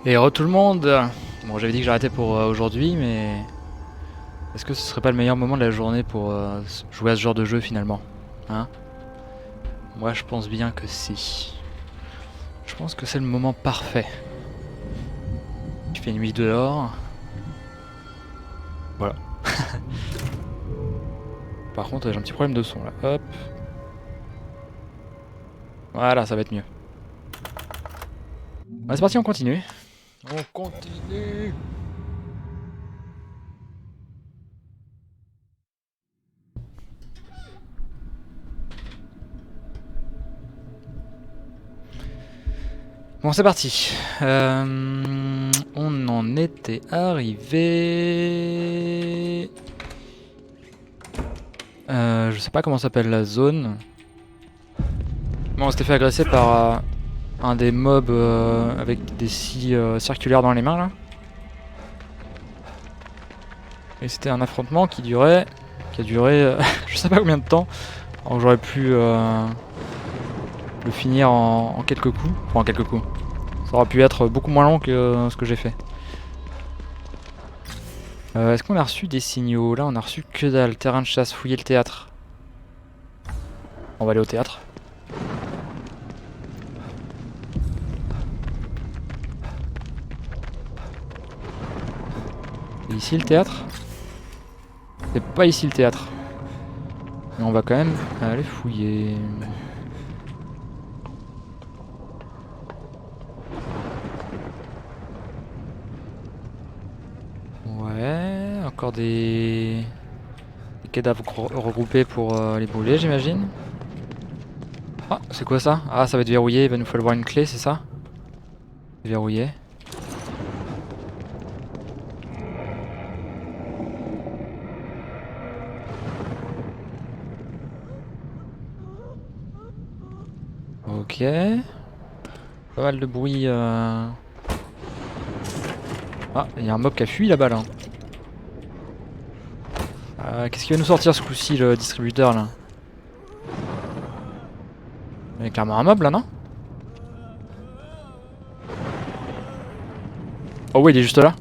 Et re tout le monde. Bon, j'avais dit que j'arrêtais pour aujourd'hui, mais est-ce que ce serait pas le meilleur moment de la journée pour jouer à ce genre de jeu finalement? Hein? Moi, je pense bien que si. Je pense que c'est le moment parfait. Il fait nuit dehors. Voilà. Par contre, j'ai un petit problème de son là. Hop. Voilà, ça va être mieux. Ouais, c'est parti, on continue. On continue. Bon, c'est parti. On en était arrivé. Je sais pas comment s'appelle la zone. Bon, on s'était fait agresser par un des mobs avec des scies circulaires dans les mains là. Et c'était un affrontement qui a duré je sais pas combien de temps. Alors j'aurais pu le finir en quelques coups. Enfin en quelques coups. Ça aurait pu être beaucoup moins long que ce que j'ai fait. Est-ce qu'on a reçu des signaux? Là on a reçu que dalle. Terrain de chasse, fouiller le théâtre. On va aller au théâtre. C'est ici le théâtre? C'est pas ici le théâtre. Mais on va quand même aller fouiller. Ouais, encore des cadavres regroupés pour les brûler, j'imagine. Ah, c'est quoi ça? Ah, ça va être verrouillé, il va nous falloir une clé, c'est ça? Verrouillé. Ok. Pas mal de bruit. Ah, il y a un mob qui a fui là-bas là. Qu'est-ce qui va nous sortir ce coup-ci, le distributeur là? Il y a clairement un mob là, non? Oh oui, il est juste là.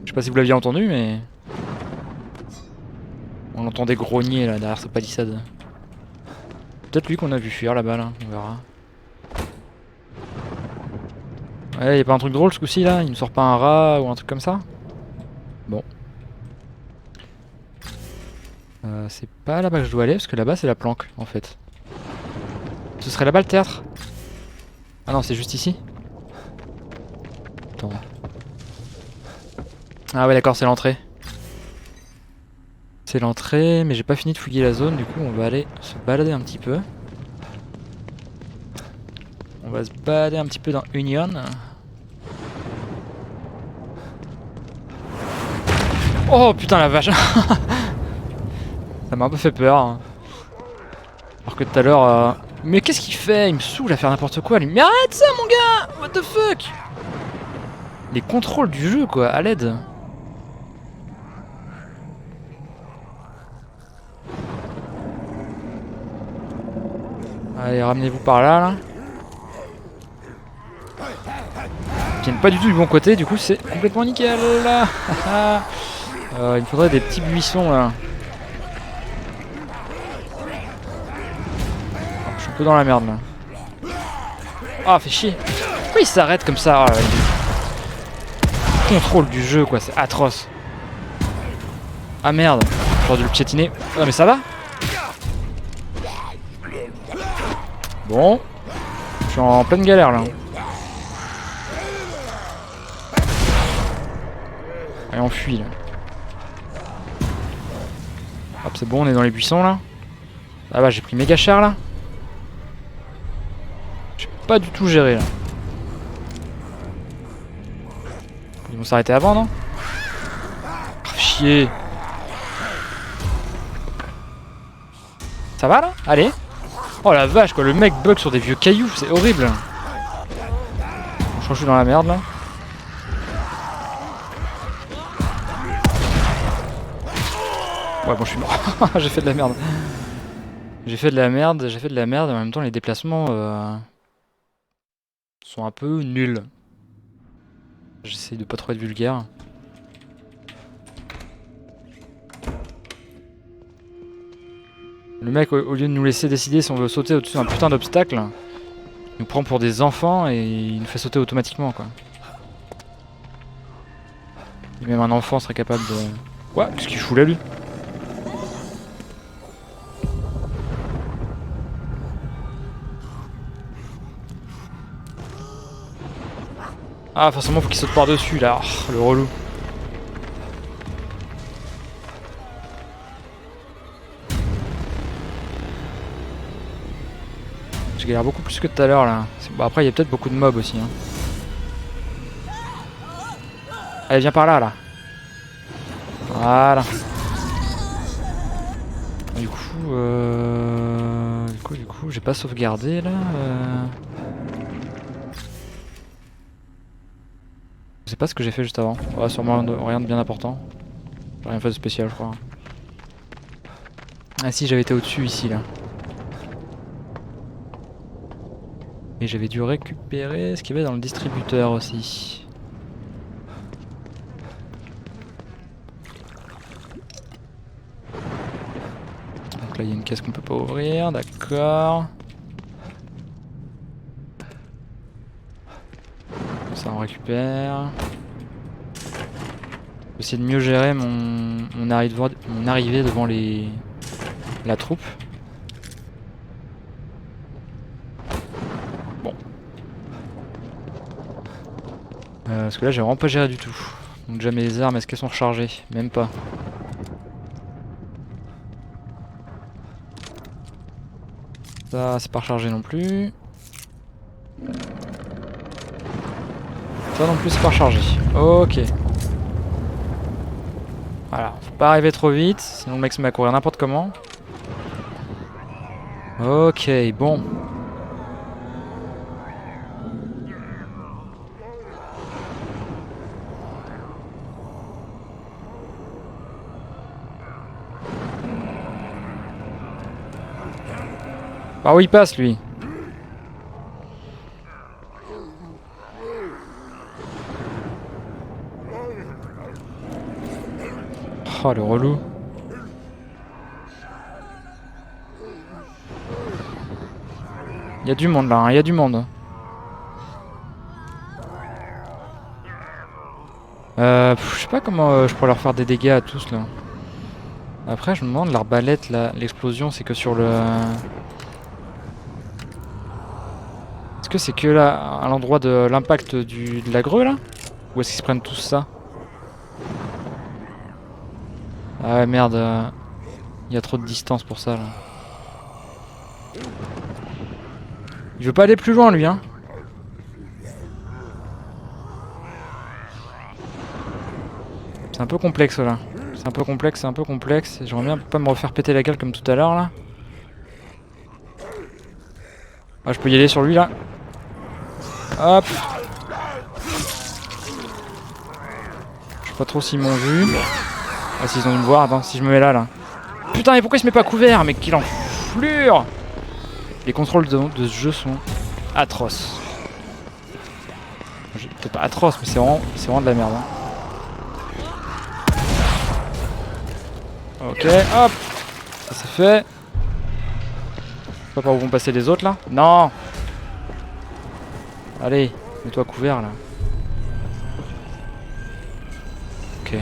Je sais pas si vous l'aviez entendu, mais on l'entendait grogner là derrière ce palissade. Peut-être lui qu'on a vu fuir là-bas là, on verra. Ouais, y'a pas un truc drôle ce coup-ci là? Il nous sort pas un rat ou un truc comme ça? Bon. C'est pas là-bas que je dois aller parce que là-bas c'est la planque en fait. Ce serait là-bas le théâtre? Ah non, c'est juste ici? Attends. Ah ouais d'accord, c'est l'entrée. C'est l'entrée, mais j'ai pas fini de fouiller la zone, du coup on va aller se balader un petit peu. On va se balader un petit peu dans Union. Oh putain la vache. Ça m'a un peu fait peur. Hein. Alors que tout à l'heure... Mais qu'est-ce qu'il fait? Il me saoule à faire n'importe quoi. Lui. Mais arrête ça mon gars! What the fuck? Les contrôles du jeu quoi, à l'aide. Allez, ramenez-vous par là, là. Qui viennent pas du tout du bon côté, du coup c'est complètement nickel là. Il me faudrait des petits buissons là. Je suis un peu dans la merde là. Ah, fait chier. Pourquoi il s'arrête comme ça? Le contrôle du jeu quoi, c'est atroce. Ah merde, j'aurais dû le piétiner. Ah mais ça va? Bon, je suis en pleine galère là. Allez, on fuit là. Hop, c'est bon, on est dans les buissons là. Ah bah, j'ai pris méga cher là. J'ai pas du tout géré là. Ils vont s'arrêter avant, non? Oh, chier. Ça va là? Allez. Oh la vache quoi, le mec bug sur des vieux cailloux, c'est horrible. Je crois que je suis dans la merde là. Ouais bon je suis mort. J'ai fait de la merde. J'ai fait de la merde et en même temps les déplacements sont un peu nuls. J'essaie de pas trop être vulgaire. Le mec, au lieu de nous laisser décider si on veut sauter au-dessus d'un putain d'obstacle, il nous prend pour des enfants et il nous fait sauter automatiquement, quoi. Et même un enfant serait capable de... Quoi? Qu'est-ce qu'il fout là, lui? Ah, forcément, faut qu'il saute par-dessus, là. Oh, le relou. Je galère beaucoup plus que tout à l'heure, là. Bon, après, il y a peut-être beaucoup de mobs aussi, hein. Allez, viens par là, là. Voilà. Du coup, j'ai pas sauvegardé, là. Je sais pas ce que j'ai fait juste avant. Ouais, sûrement rien de bien important. J'ai rien fait de spécial, je crois. Ah si, j'avais été au-dessus, ici, là. Et j'avais dû récupérer ce qu'il y avait dans le distributeur aussi. Donc là il y a une caisse qu'on peut pas ouvrir, d'accord. Ça on récupère. Je vais essayer de mieux gérer mon arrivée devant la troupe. Bon. Parce que là j'ai vraiment pas géré du tout. Donc déjà mes armes, est-ce qu'elles sont rechargées? Même pas. Ça c'est pas rechargé non plus. Ça non plus c'est pas rechargé. Ok. Voilà, faut pas arriver trop vite, sinon le mec se met à courir n'importe comment. Ok, bon. Par où il passe lui? Oh le relou. Il y a du monde là, il y a du monde. Je sais pas comment je pourrais leur faire des dégâts à tous là. Après je me demande l'arbalète là, l'explosion c'est que sur le... Est-ce que c'est que là à l'endroit de l'impact de la grue là? Ou est-ce qu'ils se prennent tous ça? Ah ouais merde, il y a trop de distance pour ça là. Il veut pas aller plus loin lui hein. C'est un peu complexe là. C'est un peu complexe, c'est un peu complexe. J'aimerais bien pas me refaire péter la gueule comme tout à l'heure là. Ah je peux y aller sur lui là. Hop. Je sais pas trop s'ils m'ont vu. Ah s'ils ont dû me voir, attends, si je me mets là là. Putain mais pourquoi il se met pas couvert? Mais qu'il enflure! Les contrôles de ce jeu sont atroces. Peut-être pas atroces mais c'est vraiment de la merde hein. Ok, hop. Ça c'est fait. Je sais pas par où vont passer les autres là. Non. Allez, mets-toi couvert là. Ok.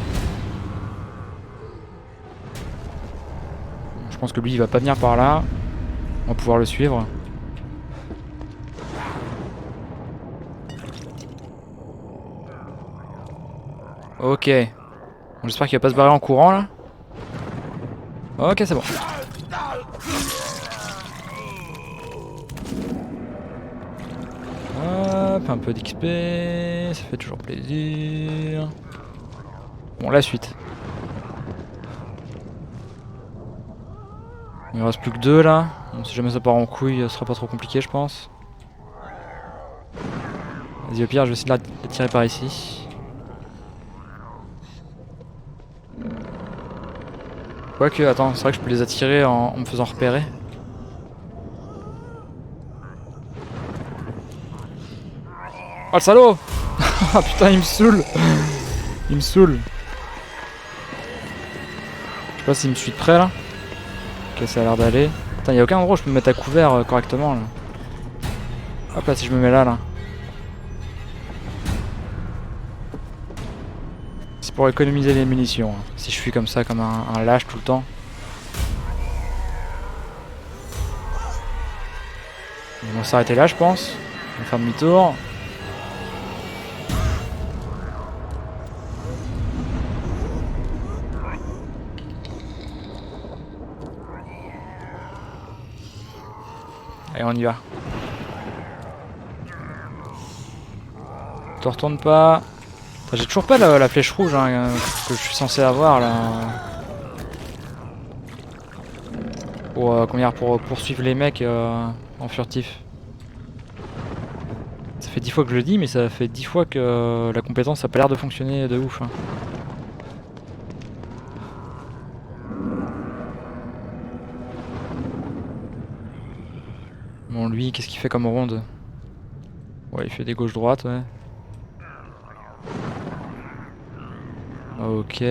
Je pense que lui il va pas venir par là. On va pouvoir le suivre. Ok. Bon, j'espère qu'il va pas se barrer en courant là. Ok c'est bon. Hop, un peu d'XP, ça fait toujours plaisir. Bon, la suite. Il en reste plus que 2 là. Bon, si jamais ça part en couille, ce sera pas trop compliqué, je pense. Vas-y, au pire, je vais essayer de la tirer par ici. Quoique, attends, c'est vrai que je peux les attirer en me faisant repérer. Oh le salaud. Ah putain, il me saoule. Il me saoule. Je sais pas s'il me suit de près là. Ok, ça a l'air d'aller. Putain, y'a aucun endroit où je peux me mettre à couvert correctement là. Hop là, si je me mets là. C'est pour économiser les munitions. Hein. Si je suis comme ça, comme un lâche tout le temps. Ils vont s'arrêter là, je pense. On va faire demi-tour. Allez, on y va. Te retourne pas. J'ai toujours pas la flèche rouge hein, que je suis censé avoir là. Pour poursuivre les mecs en furtif. Ça fait 10 fois que je le dis, mais ça fait 10 fois que la compétence a pas l'air de fonctionner de ouf. Hein. Bon, lui, qu'est-ce qu'il fait comme ronde? Ouais, il fait des gauches-droites, ouais. Ok.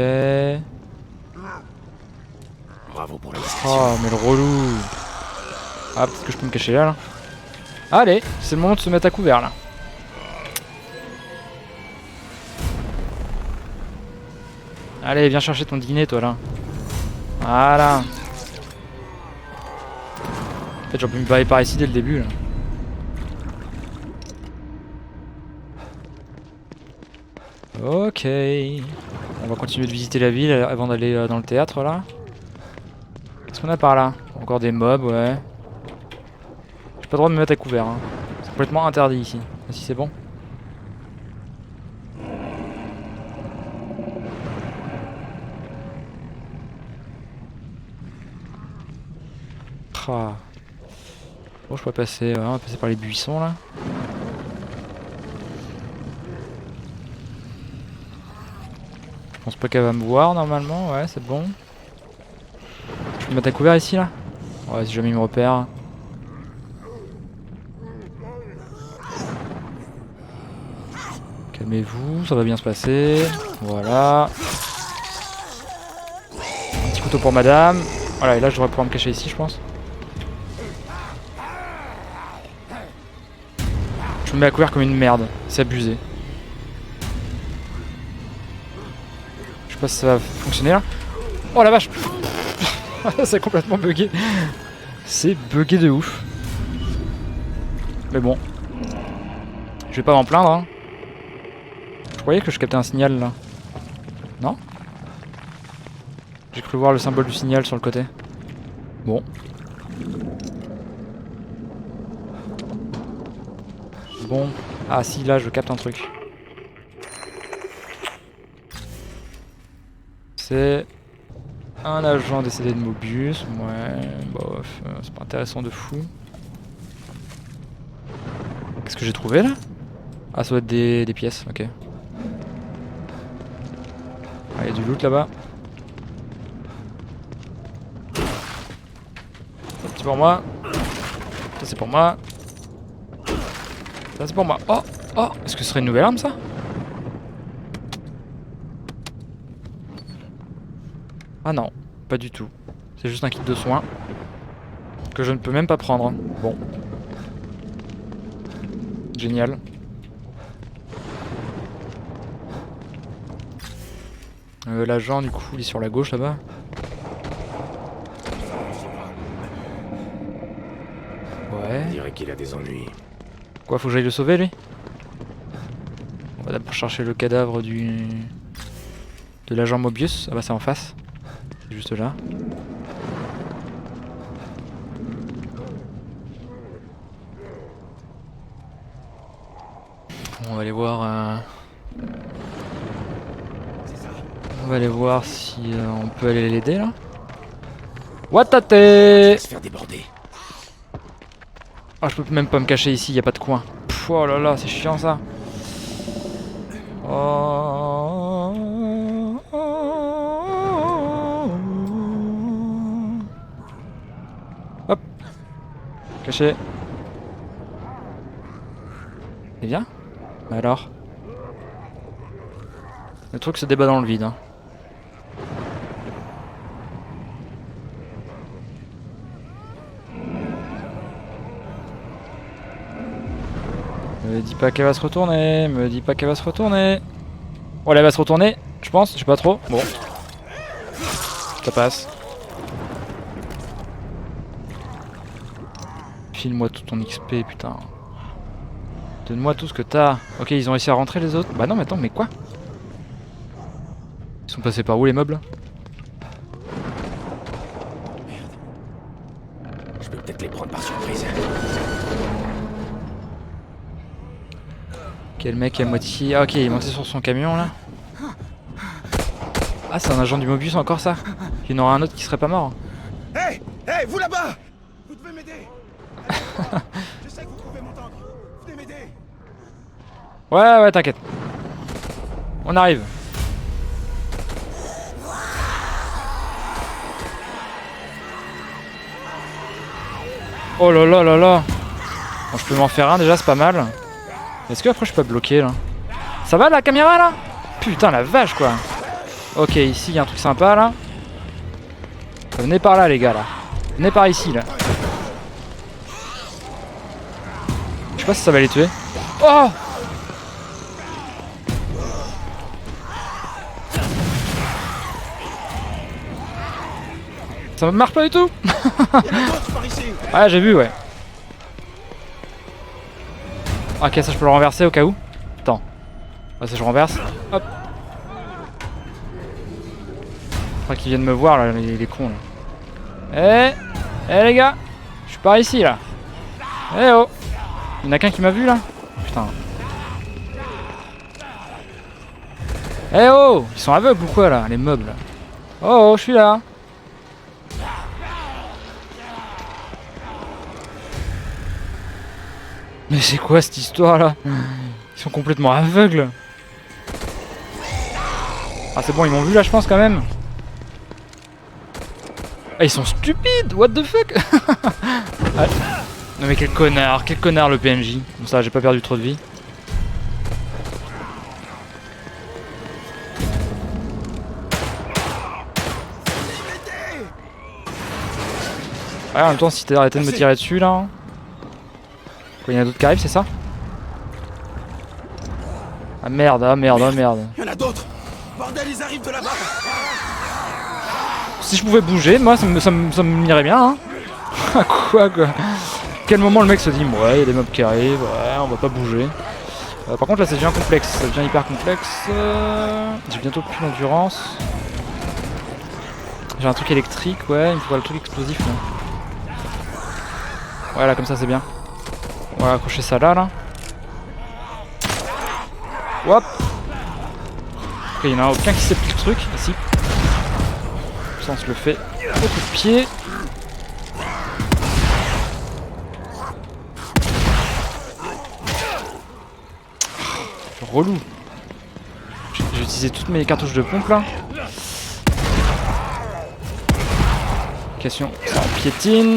Bravo pour la discrétion. Oh, mais le relou. Ah, peut-être que je peux me cacher là. Allez, c'est le moment de se mettre à couvert là. Allez, viens chercher ton dîner toi là. Voilà. En fait, j'aurais pu me barrer par ici dès le début là. Ok. On va continuer de visiter la ville avant d'aller dans le théâtre là. Qu'est-ce qu'on a par là? Encore des mobs, ouais. J'ai pas le droit de me mettre à couvert. Hein. C'est complètement interdit ici. Ah, si c'est bon. Ah. Bon, je peux passer. On va passer par les buissons là. Je pense pas qu'elle va me voir normalement. Ouais, c'est bon. Je peux me mettre à couvert ici là? Ouais, si jamais il me repère. Calmez-vous, ça va bien se passer. Voilà. Un petit couteau pour madame. Voilà, et là je devrais pouvoir me cacher ici, je pense. Je me mets à couvert comme une merde. C'est abusé. Je sais pas si ça va fonctionner là. Oh la vache. C'est complètement bugué. C'est bugué de ouf. Mais bon. Je vais pas m'en plaindre. Hein. Je croyais que je captais un signal là. Non? J'ai cru voir le symbole du signal sur le côté. Bon. Bon. Ah si, là je capte un truc. C'est un agent décédé de Mobius. Ouais, bof. C'est pas intéressant de fou. Qu'est-ce que j'ai trouvé là? Ah, ça doit être des pièces, ok. Ah, il y a du loot là-bas. C'est pour moi. Ça c'est pour moi. Ça c'est pour moi. Oh, oh, est-ce que ce serait une nouvelle arme ça? Ah non, pas du tout. C'est juste un kit de soins que je ne peux même pas prendre. Bon. Génial. L'agent du coup il est sur la gauche là-bas. Ouais. On dirait qu'il a des ennuis. Quoi, faut que j'aille le sauver lui? On va d'abord chercher le cadavre de l'agent Mobius. Ah bah c'est en face. C'est juste là. On va aller voir. On va aller voir si on peut aller l'aider là. Watate! Se faire déborder. Ah, je peux même pas me cacher ici, y a pas de coin. Pff, oh là là, c'est chiant ça. Oh. Hop. Caché. Et viens. Alors? Le truc se débat dans le vide. Hein. Me dis pas qu'elle va se retourner, me dis pas qu'elle va se retourner. Oh, elle va se retourner, je pense, je sais pas trop. Bon. Ça passe. File-moi tout ton XP, putain. Donne-moi tout ce que t'as. Ok, ils ont réussi à rentrer les autres. Bah non, mais attends, mais quoi? Ils sont passés par où les meubles? Je peux peut-être les prendre par surprise. Quel mec à moitié... Ah ok, il est monté sur son camion là. Ah, c'est un agent du Mobius encore ça? Il y en aura un autre qui serait pas mort. Hey! Hey, vous là-bas! Vous devez m'aider! Je sais que vous pouvez m'entendre. Venez m'aider! Ouais, t'inquiète. On arrive. Oh là là là là. Bon, je peux m'en faire un déjà, c'est pas mal. Est-ce que après je peux pas bloquer là? Ça va la caméra là? Putain la vache quoi. Ok, ici il y a un truc sympa là. Venez par là les gars là. Venez par ici là. Je sais pas si ça va les tuer. Oh! Ça marche pas du tout. Il y en a d'autres par ici! Ouais, j'ai vu, ouais. Ok, ça je peux le renverser au cas où. Attends. Ah, ça je renverse. Hop. Je crois qu'ils viennent me voir là, les cons là. Eh les gars, je suis par ici là. Eh oh. Il y en a qu'un qui m'a vu là. Putain. Eh oh. Ils sont aveugles ou quoi là, les meubles là. Oh, je suis là. Mais c'est quoi cette histoire là? Ils sont complètement aveugles. Ah c'est bon, ils m'ont vu là je pense quand même. Ah ils sont stupides, what the fuck. Ah, non mais quel connard le PNJ. Comme ça j'ai pas perdu trop de vie. Ouais, en même temps si t'as arrêté de me tirer dessus là. Quoi, il y en a d'autres qui arrivent, c'est ça? Ah merde, ah merde, ah merde. Il y en a d'autres! Bordel, ils arrivent de là-bas! Si je pouvais bouger, moi ça me irait bien hein. Quoi. Quel moment le mec se dit ouais il y a des mobs qui arrivent, ouais on va pas bouger. Par contre là ça devient complexe, ça devient hyper complexe. J'ai bientôt plus d'endurance. J'ai un truc électrique, ouais, il me faut le truc explosif là. Ouais là comme ça c'est bien. On va accrocher ça là. Hop. Ok, il y en a aucun qui sait plus le truc, ici. Ça on se le fait au coup de pied. Relou. J'ai utilisé toutes mes cartouches de pompe là. Question,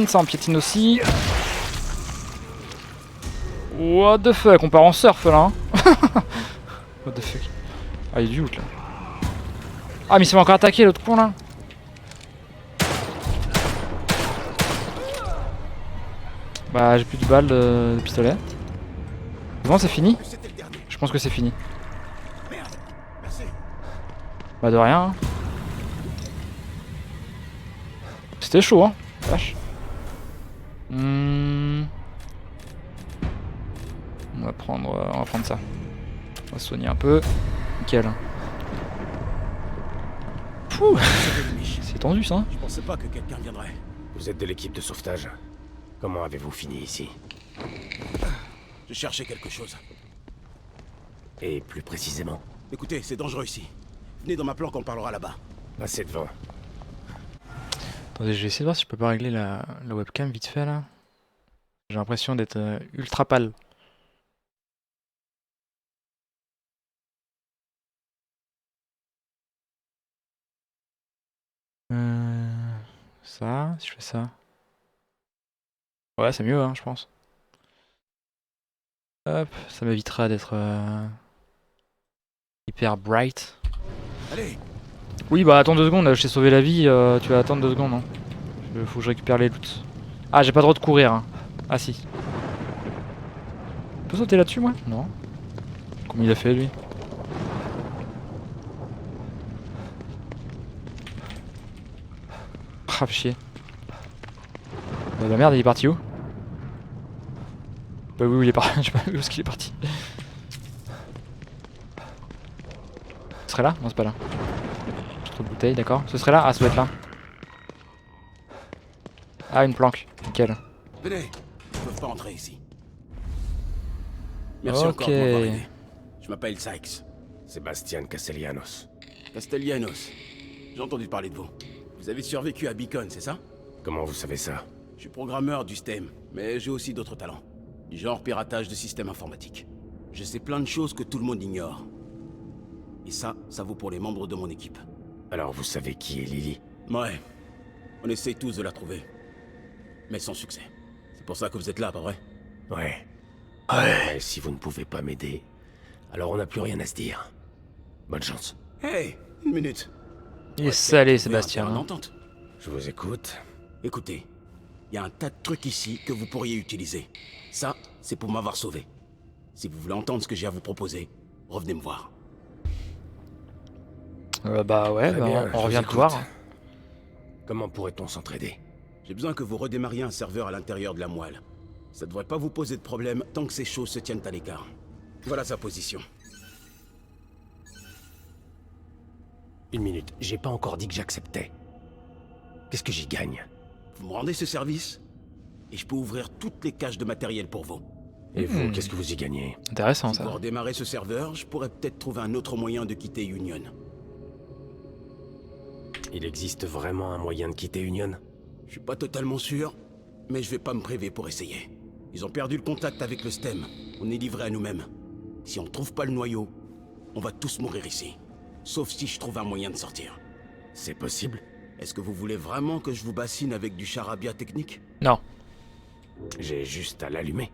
ça en piétine aussi. What the fuck, on part en surf là hein. What the fuck. Ah il est du là. Ah mais il s'est encore attaqué l'autre con là. Bah j'ai plus de balles de pistolet. Bon c'est fini. Je pense que c'est fini. Bah de rien hein. C'était chaud hein. Vache. On va prendre ça. On va se soigner un peu. Nickel. Pouh. C'est tendu ça. Je pensais pas que quelqu'un viendrait. Vous êtes de l'équipe de sauvetage. Comment avez-vous fini ici? Je cherchais quelque chose. Et plus précisément? Écoutez, c'est dangereux ici. Venez dans ma planque, on parlera là-bas. Passez devant. Attendez, je vais essayer de voir si je peux pas régler la webcam vite fait là. J'ai l'impression d'être ultra pâle. Ça, si je fais ça. Ouais, c'est mieux, hein, je pense. Hop, ça m'évitera d'être hyper bright. Allez, Oui, bah attends 2 secondes, là, je t'ai sauvé la vie, tu vas attendre 2 secondes. Hein. Faut que je récupère les loots. Ah, j'ai pas le droit de courir. Hein. Ah si. Je peux sauter là-dessus, moi? Non. Comment il a fait, lui? Ah, fais chier. La merde, il est parti où? Bah oui, il est parti. Je sais pas où est-ce qu'il est parti. Ce serait là? Non, c'est pas là. J'ai trop de bouteilles, d'accord. Ce serait là? Ah, ça doit être là. Ah, une planque. Nickel. venez. Ils peuvent pas entrer ici. Merci Ok. encore de m'avoir aidé. Je m'appelle Sykes. Sébastien Castellanos. Castellanos. J'ai entendu parler de vous. Vous avez survécu à Beacon, c'est ça? Comment vous savez ça? Je suis programmeur du STEM, mais j'ai aussi d'autres talents. Du genre piratage de systèmes informatiques. Je sais plein de choses que tout le monde ignore. Et ça vaut pour les membres de mon équipe. Alors vous savez qui est Lily? Ouais. On essaye tous de la trouver. Mais sans succès. C'est pour ça que vous êtes là, pas vrai? Ouais. Ouais. Si vous ne pouvez pas m'aider, alors on n'a plus rien à se dire. Bonne chance. Hey, une minute. Il est Ouais, salé, peut-être trouver un Sébastien. terrain Hein. d'entente. Je vous écoute. Écoutez, il y a un tas de trucs ici que vous pourriez utiliser. Ça, c'est pour m'avoir sauvé. Si vous voulez entendre ce que j'ai à vous proposer, revenez me voir. Bah ouais, Très bah, bien, on je revient vous te voir. écoute. Comment pourrait-on s'entraider? J'ai besoin que vous redémarriez un serveur à l'intérieur de la moelle. Ça devrait pas vous poser de problème tant que ces choses se tiennent à l'écart. Voilà sa position. Une minute, j'ai pas encore dit que j'acceptais. Qu'est-ce que j'y gagne? Vous me rendez ce service et je peux ouvrir toutes les caches de matériel pour vous. Et vous, qu'est-ce que vous y gagnez? Intéressant Si ça. vous redémarrez ce serveur, je pourrais peut-être trouver un autre moyen de quitter Union. Il existe vraiment un moyen de quitter Union? Je suis pas totalement sûr, mais je vais pas me priver pour essayer. Ils ont perdu le contact avec le STEM. On est livré à nous-mêmes. Si on trouve pas le noyau, on va tous mourir ici. Sauf si je trouve un moyen de sortir. C'est possible? Est-ce que vous voulez vraiment que je vous bassine avec du charabia technique? Non. J'ai juste à l'allumer.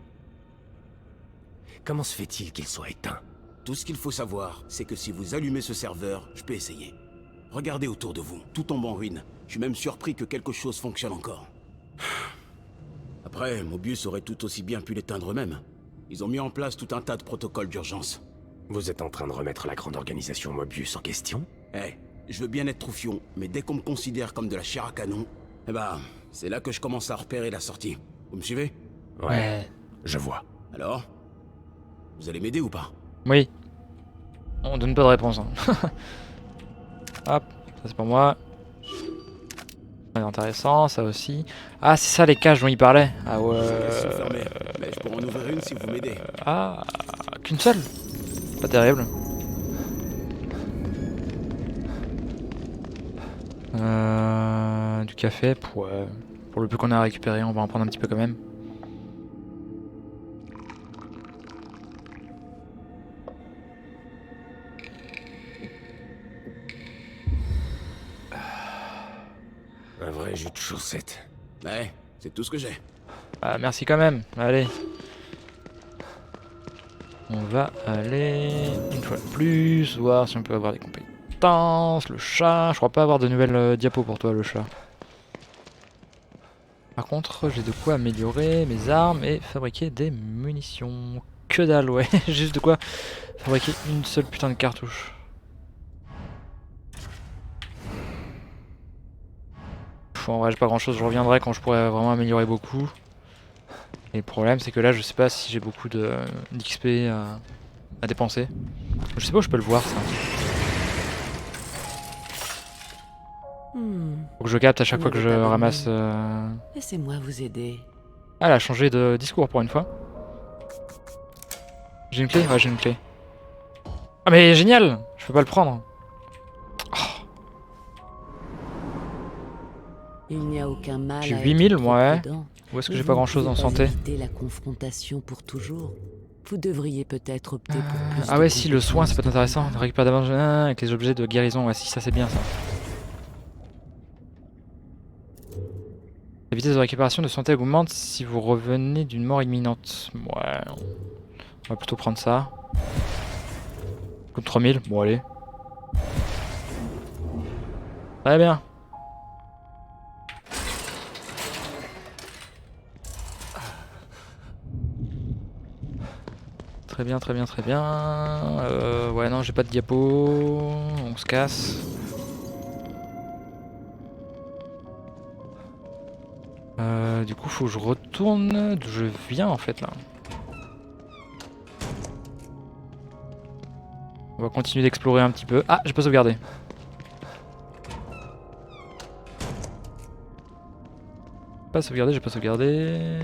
Comment se fait-il qu'il soit éteint? Tout ce qu'il faut savoir, c'est que si vous allumez ce serveur, je peux essayer. Regardez autour de vous, tout tombe en ruine. Je suis même surpris que quelque chose fonctionne encore. Après, Mobius aurait tout aussi bien pu l'éteindre eux-mêmes. Ils ont mis en place tout un tas de protocoles d'urgence. Vous êtes en train de remettre la grande organisation Mobius en question? Je veux bien être troufion, mais dès qu'on me considère comme de la chair à canon, eh ben, c'est là que je commence à repérer la sortie. Vous me suivez? Ouais, je vois. Alors? Vous allez m'aider ou pas? Oui. On donne pas de réponse. Hein. Hop, ça c'est pour moi. C'est intéressant, ça aussi. Ah, c'est ça les caches dont il parlait. Ah ouais. Elles sont fermées, mais je pourrais en ouvrir une si vous m'aidez. Ah, qu'une seule. Pas terrible. Du café, pour le peu qu'on a récupéré, on va en prendre un petit peu quand même. Un vrai jus de chaussette. Ouais, c'est tout ce que j'ai. Ah, merci quand même. Allez. On va aller une fois de plus, voir si on peut avoir des compétences. Le chat, je crois pas avoir de nouvelles diapos pour toi, le chat. Par contre, j'ai de quoi améliorer mes armes et fabriquer des munitions. Que dalle, ouais. Juste de quoi fabriquer une seule putain de cartouche. Pff, en vrai, j'ai pas grand chose. Je reviendrai quand je pourrai vraiment améliorer beaucoup. Et le problème, c'est que là, je sais pas si j'ai beaucoup d'XP à dépenser. Je sais pas où je peux le voir, ça. Faut que je capte à chaque fois que je ramasse... Laissez-moi vous aider. Ah, elle a changé de discours pour une fois. J'ai une clé? Ouais, j'ai une clé. Ah mais génial! Je peux pas le prendre. Il n'y a aucun mal. J'ai à 8000, être trop ouais. prudent. Ou est-ce que Mais j'ai vous pas ne grand chose en pouvez pas santé? éviter la confrontation pour toujours. Vous devriez peut-être opter pour plus Ah de ouais, si, le soin, ça peut être compétences. intéressant. On récupère d'avance avec les objets de guérison. Ouais, si, ça c'est bien ça. La vitesse de récupération de santé augmente si vous revenez d'une mort imminente. Ouais. On va plutôt prendre ça. Comme 3000, bon allez. Très bien. Très bien, très bien, très bien. Ouais, non, j'ai pas de diapo. On se casse. Du coup, faut que je retourne d'où je viens en fait là. On va continuer d'explorer un petit peu. Ah, j'ai pas sauvegardé. Pas sauvegardé, j'ai pas sauvegardé.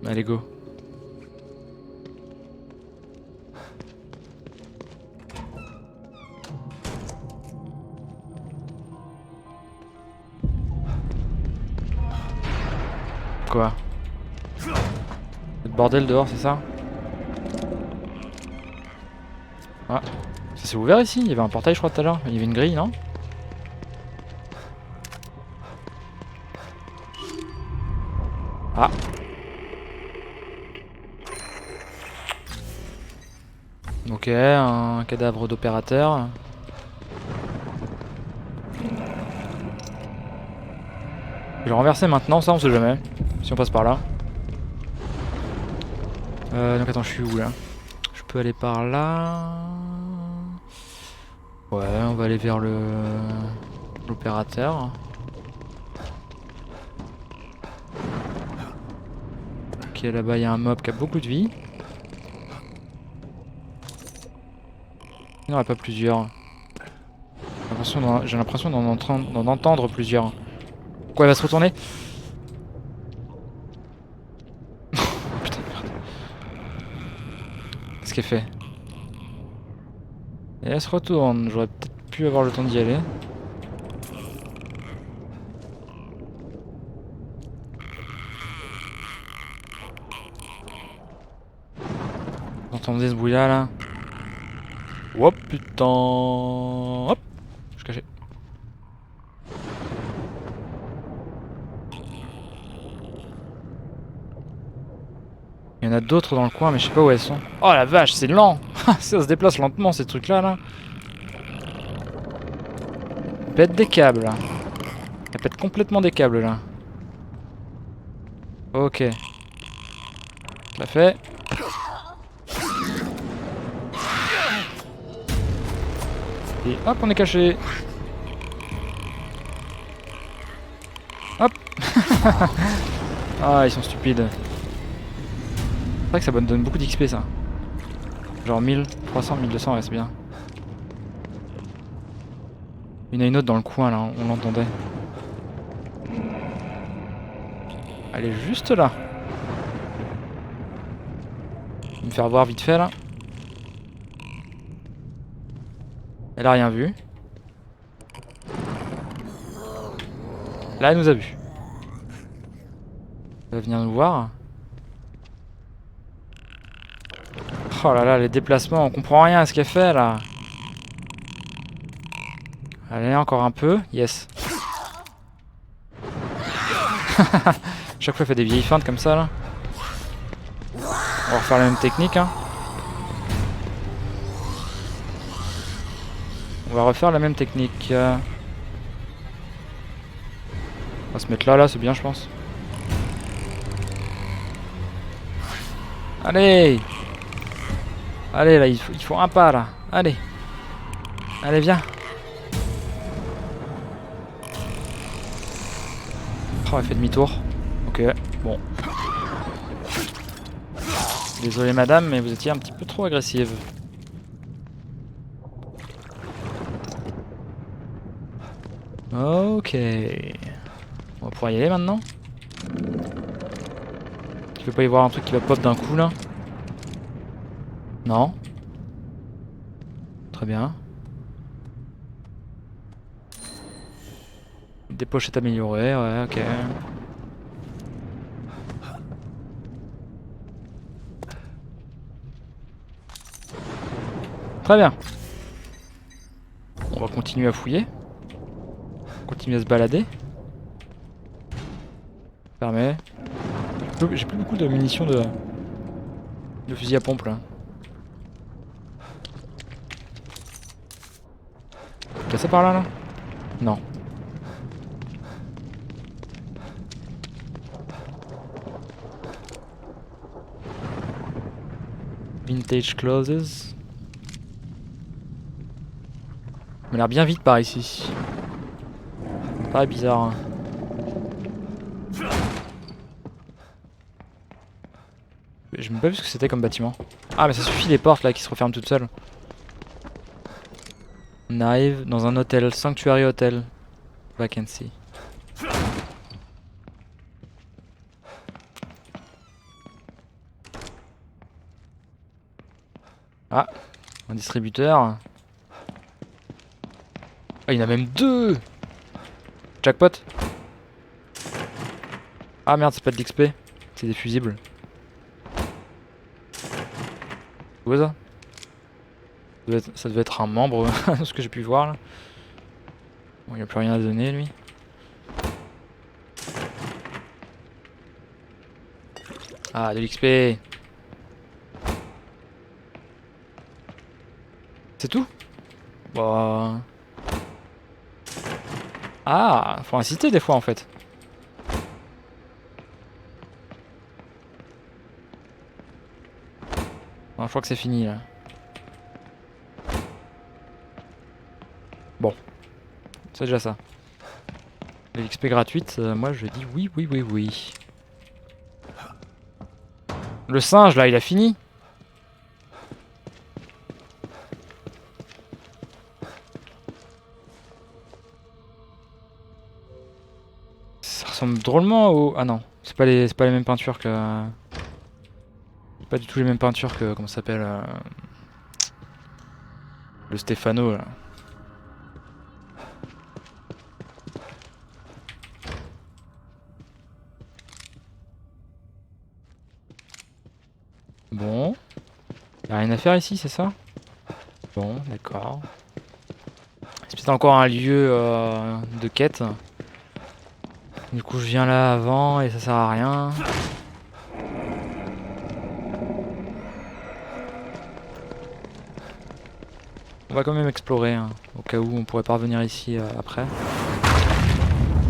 Allez, go. Quoi? Le bordel dehors, c'est ça? Ah, ça s'est ouvert ici? Il y avait un portail, je crois, tout à l'heure. Il y avait une grille, non? Ah. Ok, un cadavre d'opérateur. Je vais le renverser maintenant, ça on sait jamais. Si on passe par là. Donc attends, je suis où là? Je peux aller par là. Ouais, on va aller vers l'opérateur. Ok, là-bas il y a un mob qui a beaucoup de vie. Il n'y en aura pas plusieurs. J'ai l'impression d'en entendre plusieurs. Quoi, il va se retourner? Putain de merde. Qu'est-ce qu'elle fait? Et elle se retourne. J'aurais peut-être pu avoir le temps d'y aller. Vous entendez ce bruit là? Hop putain. Hop. Je suis caché. Il y en a d'autres dans le coin, mais je sais pas où elles sont. Oh la vache, c'est lent. Ça se déplace lentement ces trucs là. Pète des câbles là. Elle pète complètement des câbles là. Ok. Je la fais. Et hop, on est caché. Hop. Ah, ils sont stupides. C'est vrai que ça donne beaucoup d'XP ça. Genre 1300, 1200, ouais, c'est bien. Il y en a une autre dans le coin là, on l'entendait. Elle est juste là. Je vais me faire voir vite fait là. Elle a rien vu. Là, elle nous a vu. Elle va venir nous voir. Oh là là, les déplacements, on comprend rien à ce qu'elle fait là. Allez, encore un peu. Yes. Chaque fois, elle fait des vieilles feintes comme ça là. On va refaire la même technique hein. On va refaire la même technique. On va se mettre là, c'est bien je pense. Allez! Allez là, il faut un pas là. Allez. Allez, viens. Oh, elle fait demi-tour. Ok, bon. Désolé madame, mais vous étiez un petit peu trop agressive. Ok. On va pouvoir y aller maintenant. Tu veux pas y voir un truc qui va pop d'un coup là? Non. Très bien. Des pochettes améliorées, ouais, ok. Très bien. On va continuer à fouiller. Continuer à se balader. fermé. J'ai plus beaucoup de munitions de fusil à pompe là. Cassé par là là? Non. Vintage closes. Il m'a l'air bien vite par ici. Ça paraît bizarre. Hein. J'ai même pas vu ce que c'était comme bâtiment. Ah mais ça suffit les portes là qui se referment toutes seules. On arrive dans un hôtel, Sanctuary Hotel. Vacancy. Ah, un distributeur. Ah, il y en a même deux. Jackpot. Ah merde, c'est pas de l'XP, c'est des fusibles. C'est quoi ça? Ça devait être un membre, de ce que j'ai pu voir là. Bon, il n'y a plus rien à donner lui. Ah, de l'XP. C'est tout? Bah... Ah, faut insister des fois en fait. Bon, je crois que c'est fini là. Bon, c'est déjà ça. L'XP gratuite, moi je dis oui, oui, oui, oui. Le singe là, il a fini. Ça ressemble drôlement au... Ah non, c'est pas les mêmes peintures que... Pas du tout les mêmes peintures que... Comment ça s'appelle le Stefano là. Bon. Y'a rien à faire ici, c'est ça? Bon, d'accord. C'est peut-être encore un lieu de quête. Du coup je viens là avant et ça sert à rien. On va quand même explorer, hein, au cas où on pourrait pas revenir ici après.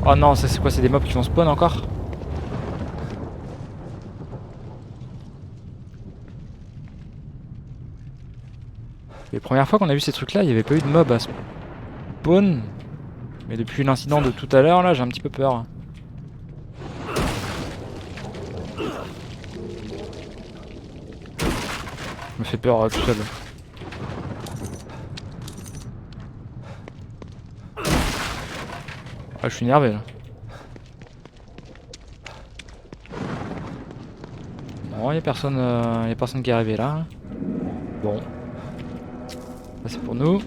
Oh non, ça c'est quoi? C'est des mobs qui vont spawn encore? Les premières fois qu'on a vu ces trucs là, il n'y avait pas eu de mobs à spawn. Mais depuis l'incident de tout à l'heure là, j'ai un petit peu peur. Je me fais peur tout seul. Ah, je suis énervé là. Bon, y'a personne qui est arrivé là. Bon. Ça c'est pour nous.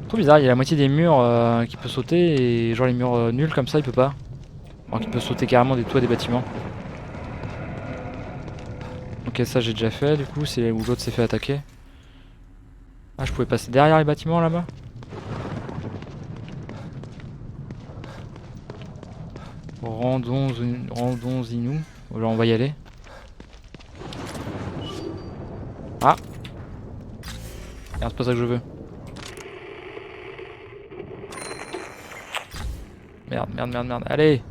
Trop bizarre, il y a la moitié des murs qui peut sauter et genre les murs nuls comme ça il peut pas. Alors qu'il peut sauter carrément des toits des bâtiments. Ok, ça j'ai déjà fait du coup, c'est où l'autre s'est fait attaquer. Ah, je pouvais passer derrière les bâtiments là-bas. Rendons-y nous. Genre on va y aller. Ah. Merde, c'est pas ça que je veux. Merde, merde, merde, merde. Allez.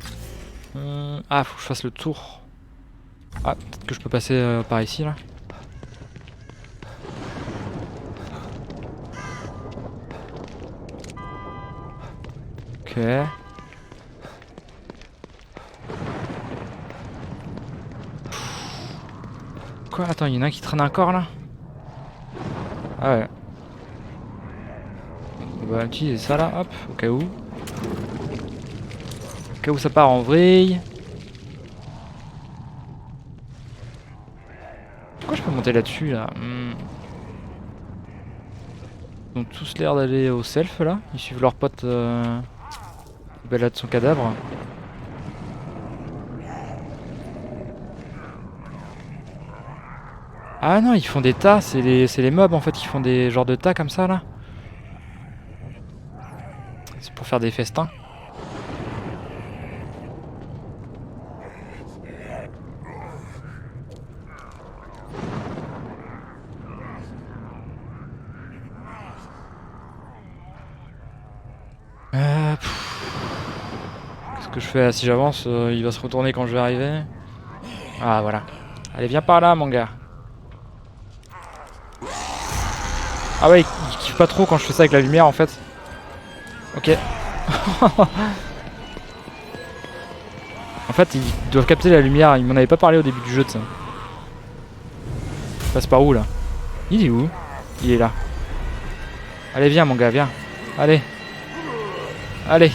Ah, faut que je fasse le tour. Ah, peut-être que je peux passer par ici là. Ok. Quoi? Attends, il y en a un qui traîne un corps là? Ah ouais. On va utiliser ça là, hop, au cas où. Au cas où ça part en vrille. Pourquoi je peux monter là-dessus là, Ils ont tous l'air d'aller au self là. Ils suivent leur pote qui balade son cadavre. Ah non, ils font des tas, c'est les mobs en fait qui font des genres de tas comme ça là. C'est pour faire des festins. que je fais? Si j'avance, il va se retourner quand je vais arriver. Ah voilà. Allez, viens par là, mon gars. Ah ouais, il kiffe pas trop quand je fais ça avec la lumière en fait. Ok. En fait, ils doivent capter la lumière. Ils m'en avaient pas parlé au début du jeu de ça. Il passe par où là? Il est où? Il est là. Allez, viens, mon gars, viens. Allez. Allez.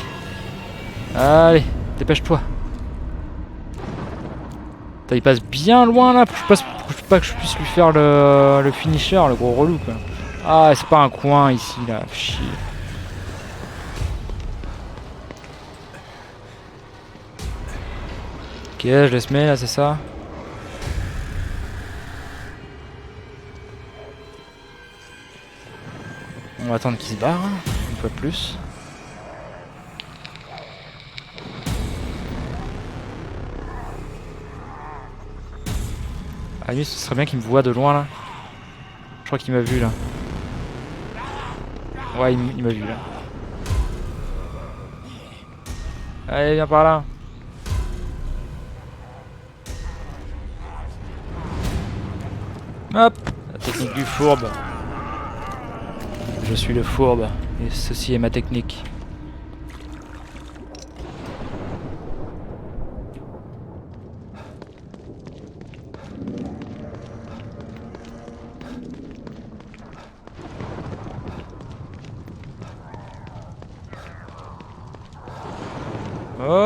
Allez. Dépêche-toi. Putain, il passe bien loin là. Pour pas que je puisse lui faire le finisher, le gros relou quoi. Ah, c'est pas un coin ici là. Chier. Ok, je laisse mettre là, c'est ça. On va attendre qu'il se barre, une fois de plus. Ah lui, ce serait bien qu'il me voit de loin là. Je crois qu'il m'a vu là. Ouais, il m'a vu là. Allez, viens par là. Hop, la technique du fourbe. Je suis le fourbe et ceci est ma technique.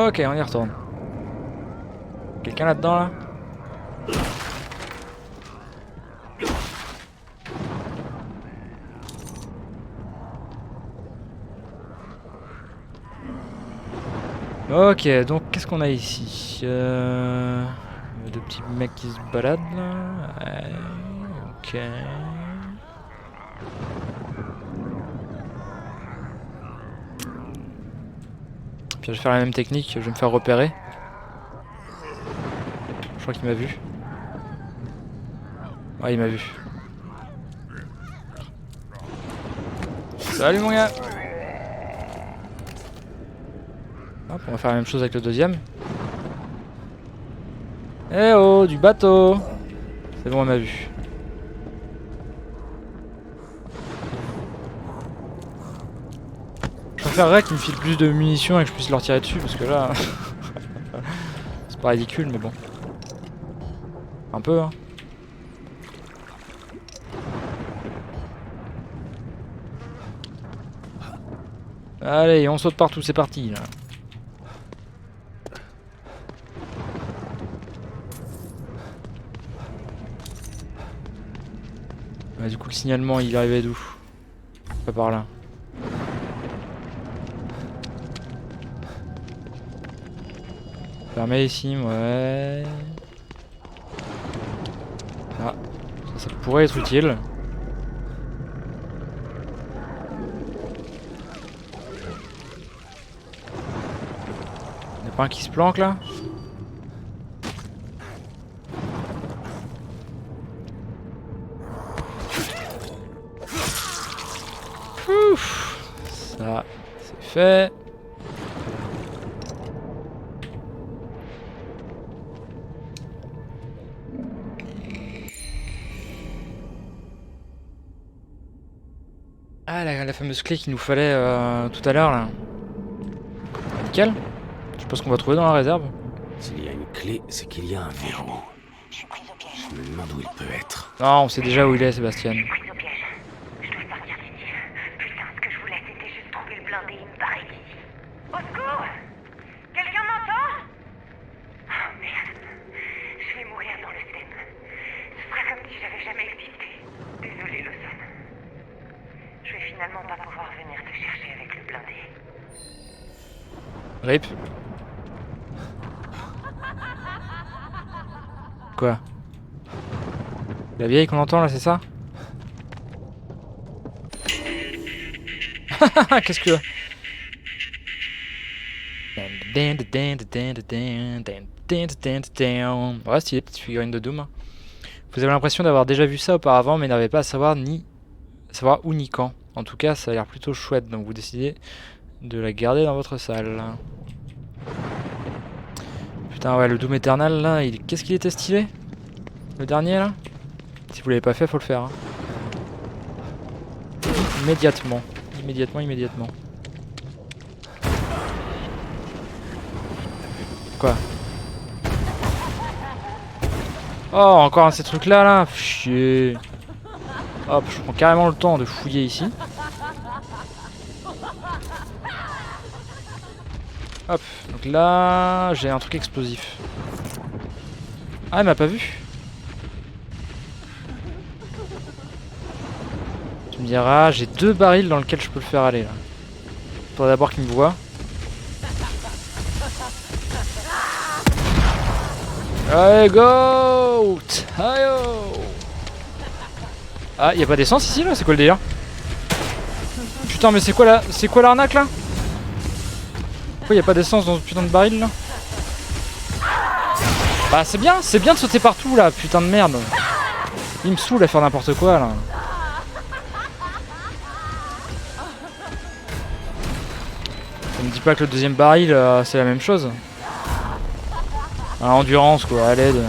Ok, on y retourne. Quelqu'un là-dedans là? Ok, donc qu'est-ce qu'on a ici? Deux petits mecs qui se baladent là. Ouais, ok. Puis je vais faire la même technique, je vais me faire repérer. Je crois qu'il m'a vu. Ouais, il m'a vu. Salut mon gars! Hop, on va faire la même chose avec le deuxième. Eh oh, du bateau! C'est bon, on m'a vu. Je préférerais qu'il me file plus de munitions et que je puisse leur tirer dessus parce que là... c'est pas ridicule, mais bon. Un peu, hein. Allez, on saute partout, c'est parti là. Ouais, du coup, le signalement il arrivait d'où? Pas par là. Fermé ici, ouais. Ah, ça pourrait être utile. Y'a pas un qui se planque là? Ouf, ça c'est fait. Ah la fameuse clé qu'il nous fallait tout à l'heure là. Nickel. Je pense qu'on va trouver dans la réserve. S'il y a une clé, c'est qu'il y a un verrou. Je me demande où il peut être. Non, on sait déjà où il est, Sébastien. Je dois sortir d'ici. Putain, ce que je voulais, c'était juste trouver le blindé, il me paraît ici. Au secours! Quelqu'un m'entend? Oh merde. Je vais mourir dans le stem. Ce sera comme si j'avais jamais existé. Désolé, Lawson. Je vais finalement pas pouvoir venir te chercher avec le blindé. RIP. Quoi? La vieille qu'on entend là, c'est ça? Qu'est-ce que... Ouais, stylé, petite figurine de Doom. Vous avez l'impression d'avoir déjà vu ça auparavant, mais n'avez pas à savoir où ni quand. En tout cas, ça a l'air plutôt chouette, donc vous décidez de la garder dans votre salle. Putain ouais, le Doom Eternal là, qu'est-ce qu'il était stylé? Le dernier là? Si vous l'avez pas fait, faut le faire. Hein. Immédiatement. Immédiatement. Quoi? Oh, encore un de ces trucs là. Chier. Hop, je prends carrément le temps de fouiller ici. Hop, donc là, j'ai un truc explosif. Ah, il m'a pas vu. Tu me diras, j'ai 2 barils dans lesquels je peux le faire aller là. Faudrait d'abord qu'il me voie. Allez, go! Ayo! Ah, y'a pas d'essence ici là? C'est quoi le délire? Putain, mais c'est quoi l'arnaque là? Pourquoi y'a pas d'essence dans ce putain de baril là? Bah c'est bien de sauter partout là, putain de merde. Il me saoule à faire n'importe quoi là. Ça me dit pas que le deuxième baril c'est la même chose. À endurance quoi, à l'aide.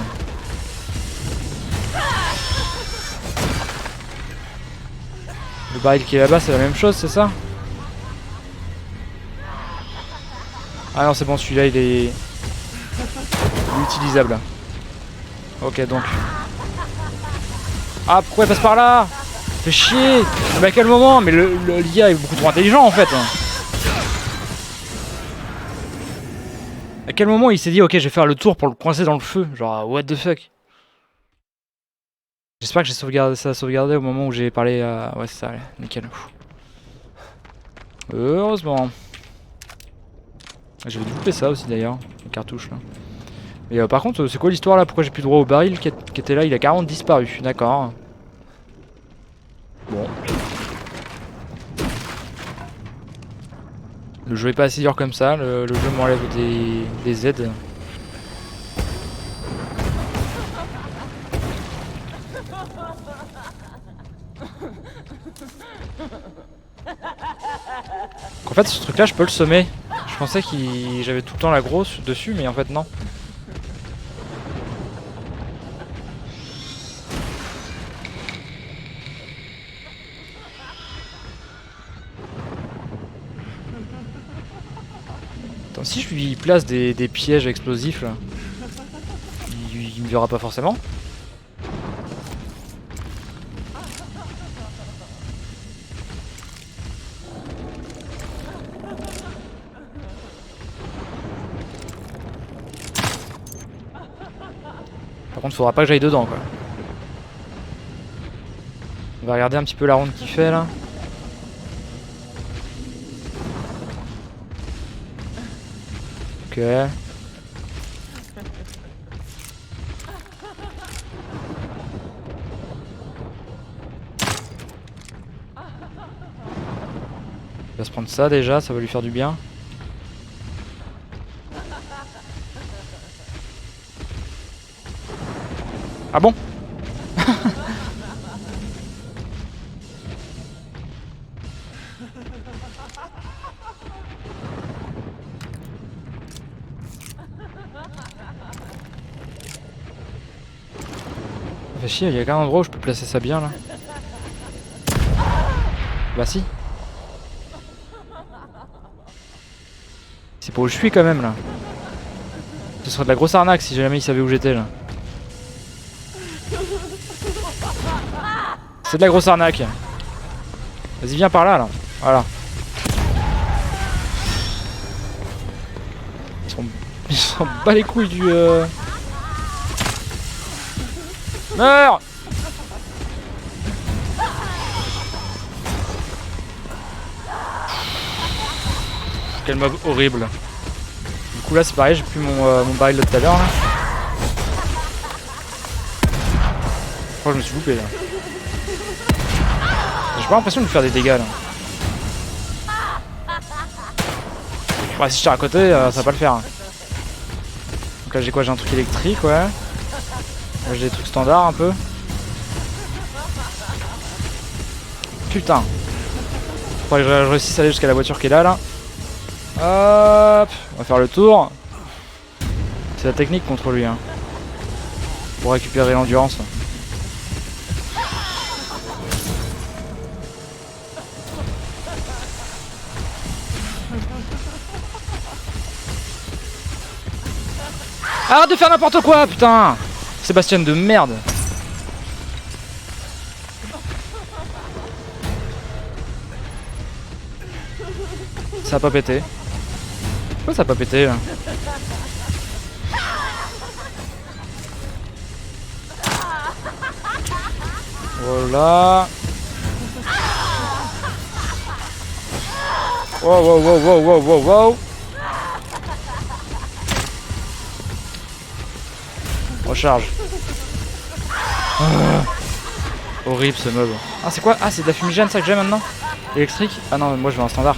Le baril qui est là-bas c'est la même chose, c'est ça? Ah non c'est bon, celui-là il est utilisable. Ok donc. Ah pourquoi il passe par là? Fais chier. Mais à quel moment? Mais l'IA est beaucoup trop intelligent en fait. À quel moment il s'est dit ok je vais faire le tour pour le coincer dans le feu? Genre what the fuck? J'espère que ça a sauvegardé au moment où j'ai parlé à... Ouais c'est ça, allez, nickel. Heureusement. J'avais dû couper ça aussi d'ailleurs, les cartouches là. Mais par contre, c'est quoi l'histoire là? Pourquoi j'ai plus droit au baril qui était là? Il a carrément disparu, d'accord. Bon. Le jeu est pas assez dur comme ça, le jeu m'enlève des aides. En fait ce truc là je peux le semer. Je pensais que j'avais tout le temps la grosse dessus mais en fait non. Attends, si je lui place des pièges explosifs là, il me verra pas forcément. Par contre, faudra pas que j'aille dedans quoi. On va regarder un petit peu la ronde qu'il fait là. Ok. Il va se prendre ça déjà, ça va lui faire du bien. Ah bon? Fait chier, il y a qu'un endroit où je peux placer ça bien là. Bah si. C'est pas où je suis quand même là. Ce serait de la grosse arnaque si jamais il savait où j'étais là. C'est de la grosse arnaque. Vas-y viens par là là. Voilà. Ils s'en bat les couilles du... Meurs! Quel mob horrible. Du coup là c'est pareil, j'ai plus mon baril de tout à l'heure là. Je crois que je me suis loupé là. J'ai pas l'impression de lui faire des dégâts là. Ouais, si je tire à côté, ça va pas le faire. Donc là j'ai quoi? J'ai un truc électrique, ouais. Là j'ai des trucs standards un peu. Putain. Faudrait que je réussisse à aller jusqu'à la voiture qui est là. Hop. On va faire le tour. C'est la technique contre lui, hein. Pour récupérer l'endurance. Arrête de faire n'importe quoi, putain! Sébastien de merde! Ça a pas pété. Pourquoi ça a pas pété là? Voilà. Wow wow wow wow wow wow wow. Recharge. Ah. Horrible ce mob. Ah c'est quoi? Ah c'est de la fumigène ça que j'ai maintenant? Électrique? Ah non moi je veux un standard.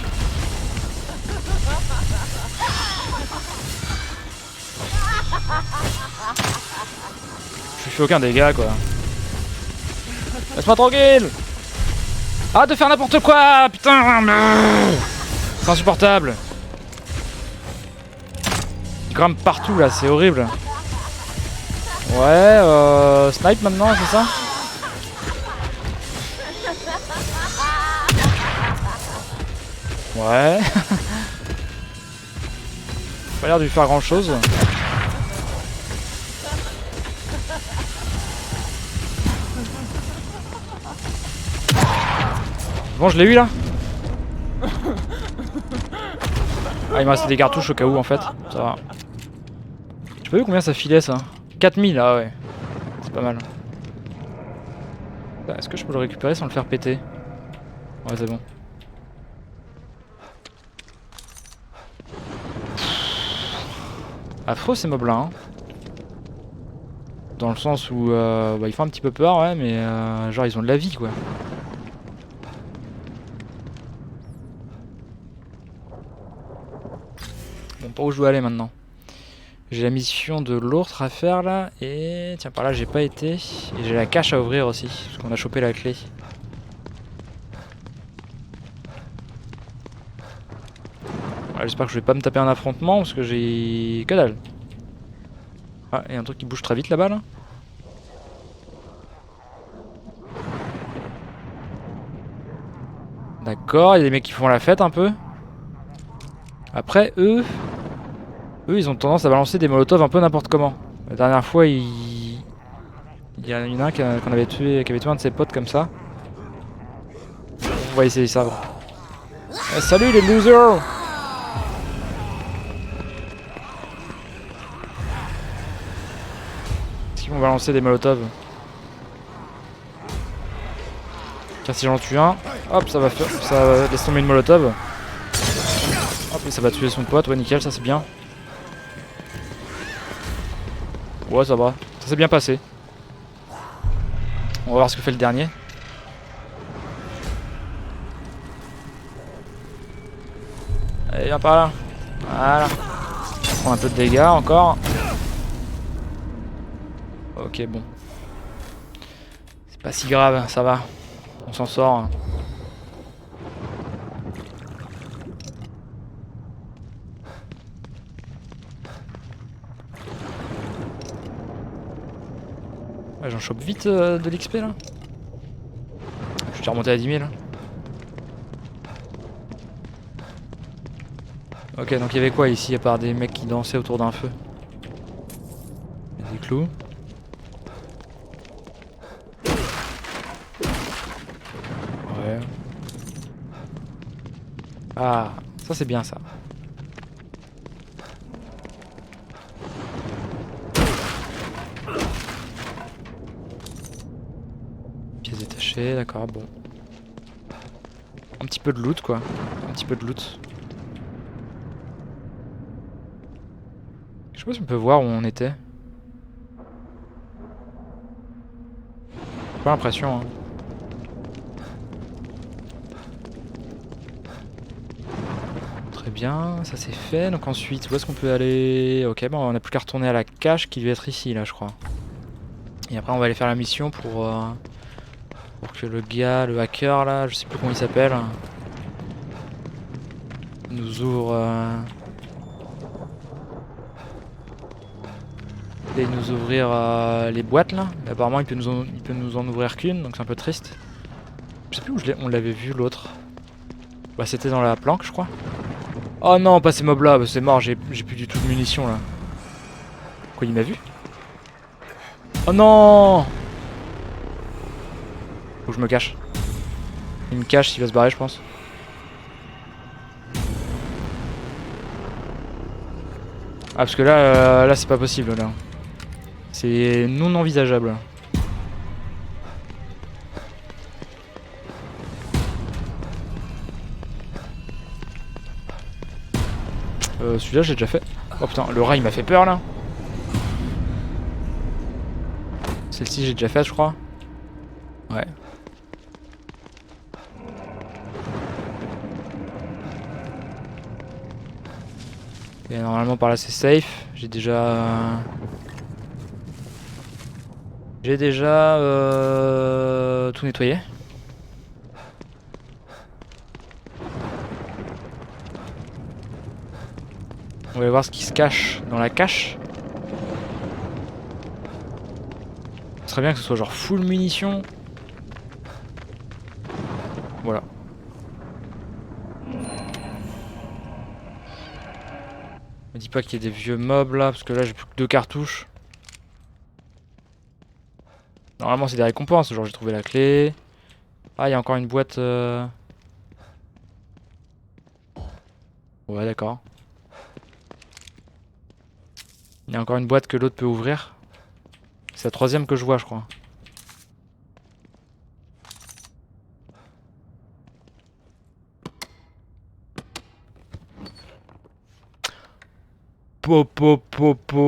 Je lui fais aucun dégât quoi. Laisse-moi tranquille! Arrête de faire n'importe quoi! Putain! C'est insupportable! Il grimpe partout là, c'est horrible. Ouais, snipe maintenant, c'est ça? Ouais. Pas l'air de lui faire grand chose. Bon, je l'ai eu là. Ah, il me reste des cartouches au cas où en fait. Ça va. J'ai pas vu combien ça filait ça. 4000, ah ouais. C'est pas mal. Est-ce que je peux le récupérer sans le faire péter? Ouais, c'est bon. Affreux ces mobs là. Hein. Dans le sens où bah, ils font un petit peu peur, ouais, mais genre ils ont de la vie quoi. Bon, pas où je dois aller maintenant. J'ai la mission de l'autre à faire là. Et tiens, par là j'ai pas été. Et j'ai la cache à ouvrir aussi. Parce qu'on a chopé la clé. Ouais, j'espère que je vais pas me taper un affrontement. Parce que j'ai que dalle. Ah, il y a un truc qui bouge très vite là-bas là. D'accord, il y a des mecs qui font la fête un peu. Après, eux, ils ont tendance à balancer des molotovs un peu n'importe comment. La dernière fois, il y en a un qui avait tué un de ses potes comme ça. On va essayer ça. Salut les losers! Est-ce qu'ils vont balancer des molotovs? Car si j'en tue un, hop, ça va faire, ça laisse tomber une molotov. Hop, et ça va tuer son pote, ouais nickel, ça c'est bien. Ouais ça va, ça s'est bien passé. On va voir ce que fait le dernier. Allez viens par là. Voilà. On prend un peu de dégâts encore. Ok bon. C'est pas si grave, ça va. On s'en sort. Ouais, j'en chope vite de l'XP là. Je suis remonté à 10 000. Ok, donc il y avait quoi ici à part des mecs qui dansaient autour d'un feu? Il y a des clous. Ouais. Ah, ça c'est bien ça. Pièces détachées, d'accord, bon. Un petit peu de loot quoi. Un petit peu de loot. Je sais pas si on peut voir où on était. Pas l'impression hein. Très bien, ça c'est fait. Donc ensuite, où est-ce qu'on peut aller? Ok, bon on n'a plus qu'à retourner à la cache qui devait être ici là je crois. Et après on va aller faire la mission pour que le gars, le hacker là, je sais plus comment il s'appelle, nous ouvre essaye de nous ouvrir les boîtes là. Mais apparemment il peut nous en ouvrir qu'une, donc c'est un peu triste. Je sais plus où on l'avait vu l'autre. Bah c'était dans la planque je crois. Oh non, pas ces mobs là, bah, c'est mort, j'ai plus du tout de munitions là. Quoi, il m'a vu? Oh non! Faut que je me cache. Il me cache s'il va se barrer je pense. Ah parce que là, là c'est pas possible là. C'est non envisageable. Celui-là j'ai déjà fait. Oh putain, le rat il m'a fait peur là. Celle-ci j'ai déjà fait je crois. Ouais. Et normalement par là c'est safe. J'ai déjà tout nettoyé. On va aller voir ce qui se cache dans la cache. Ce serait bien que ce soit genre full munitions. Voilà. Me dis pas qu'il y a des vieux mobs là, parce que là j'ai plus que 2 cartouches. Normalement c'est des récompenses, genre j'ai trouvé la clé. Ah il y a encore une boîte Ouais d'accord. Il y a encore une boîte que l'autre peut ouvrir. C'est la 3ème que je vois je crois. Popopopo.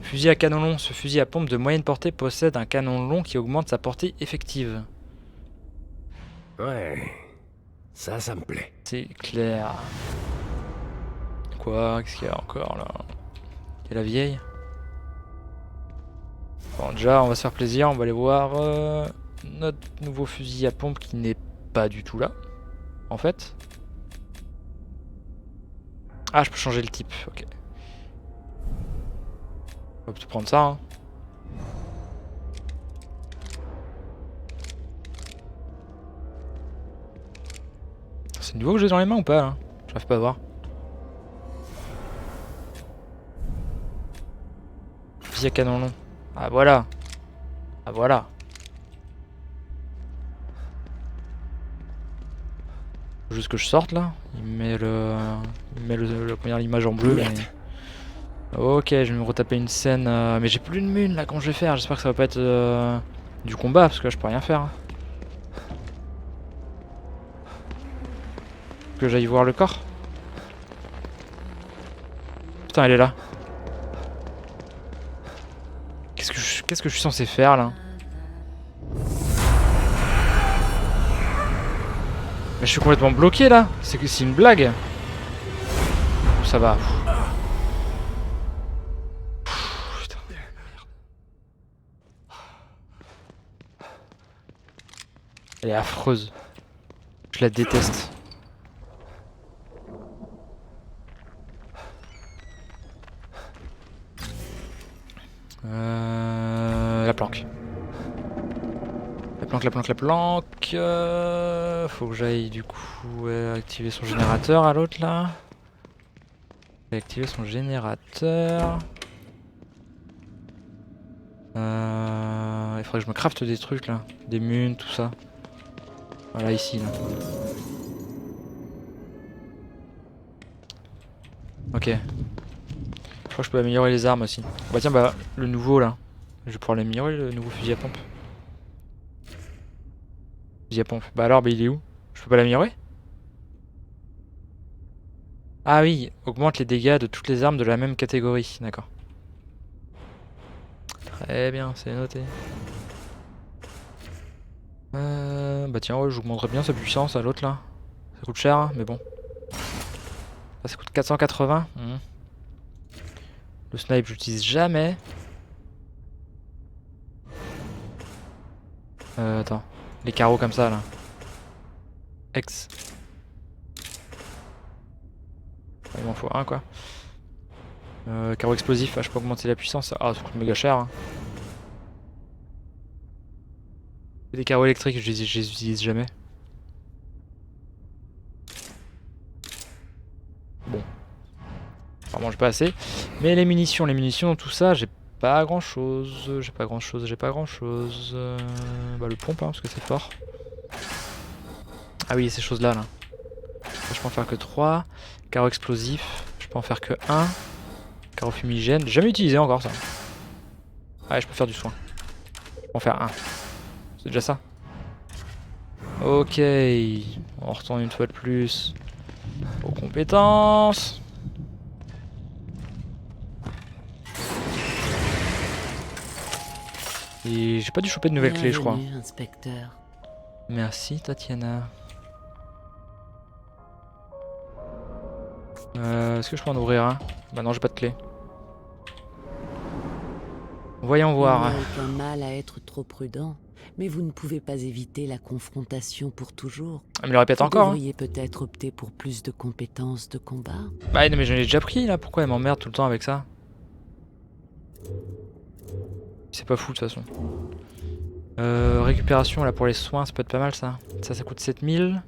Fusil à canon long. Ce fusil à pompe de moyenne portée possède un canon long qui augmente sa portée effective. Ouais, ça me plaît. C'est clair. Quoi? Qu'est-ce qu'il y a encore là? Il y a la vieille. Bon déjà on va se faire plaisir, on va aller voir notre nouveau fusil à pompe qui n'est pas du tout là. En fait. Ah je peux changer le type, ok. On va peut-être prendre ça hein. C'est nouveau que j'ai dans les mains ou pas là? J'arrive pas à voir. Fusil à canon long. Ah voilà. Ah voilà. Faut juste que je sorte là. Il met l'image en bleu. Mais... Ok, je vais me retaper une scène. Mais j'ai plus de mun là, comment je vais faire? J'espère que ça va pas être du combat parce que là je peux rien faire. Hein. Que j'aille voir le corps. Putain, elle est là. Qu'est-ce que je suis censé faire là? Mais je suis complètement bloqué là. C'est une blague. Ça va. Putain. Elle est affreuse. Je la déteste. La planque. La planque. Faut que j'aille du coup activer son générateur à l'autre là. Activer son générateur. Il faudrait que je me crafte des trucs là. Des munes, tout ça. Voilà ici là. Ok. Je crois que je peux améliorer les armes aussi. Bah tiens bah le nouveau là. Je vais pouvoir l'améliorer le nouveau fusil à pompe. Fusil à pompe. Bah alors bah il est où? Je peux pas l'améliorer? Ah oui, augmente les dégâts de toutes les armes de la même catégorie, d'accord. Très bien, c'est noté. Bah tiens, ouais, j'augmenterais bien sa puissance à l'autre là. Ça coûte cher, hein, mais bon. Ça coûte 480. Le snipe, j'utilise jamais. Attends. Les carreaux comme ça là. Il m'en faut un quoi. Carreau explosif, ah, je peux augmenter la puissance. Ah, ça coûte méga cher. Hein. Des carreaux électriques, je les utilise jamais. Bon. Apparemment, j'ai pas assez. Mais les munitions, tout ça, j'ai pas grand chose. J'ai pas grand chose. Bah, le pompe, hein, parce que c'est fort. Ah oui, ces choses-là, là. Ça, je peux en faire que 3. Carreau explosif, je peux en faire que 1. Carreau fumigène, j'ai jamais utilisé encore ça. Ouais, je peux faire du soin. Je peux en faire 1. C'est déjà ça. Ok, on retourne une fois de plus aux compétences. Et j'ai pas dû choper de nouvelles clés, je crois. Bienvenue, inspecteur. Merci, Tatiana. Est-ce que je peux en ouvrir un? Bah non, j'ai pas de clé. Voyons voir. Il n'y a aucun mal à être trop prudent, mais vous ne pouvez pas éviter la confrontation pour toujours. Ah, mais le répète Vous encore. Hein. devriez peut-être opter pour plus de compétences de combat. Bah non, mais j'en ai déjà pris là. Pourquoi elle m'emmerde tout le temps avec ça? C'est pas fou de toute façon. Récupération là pour les soins, ça peut être pas mal ça. Ça coûte 7000.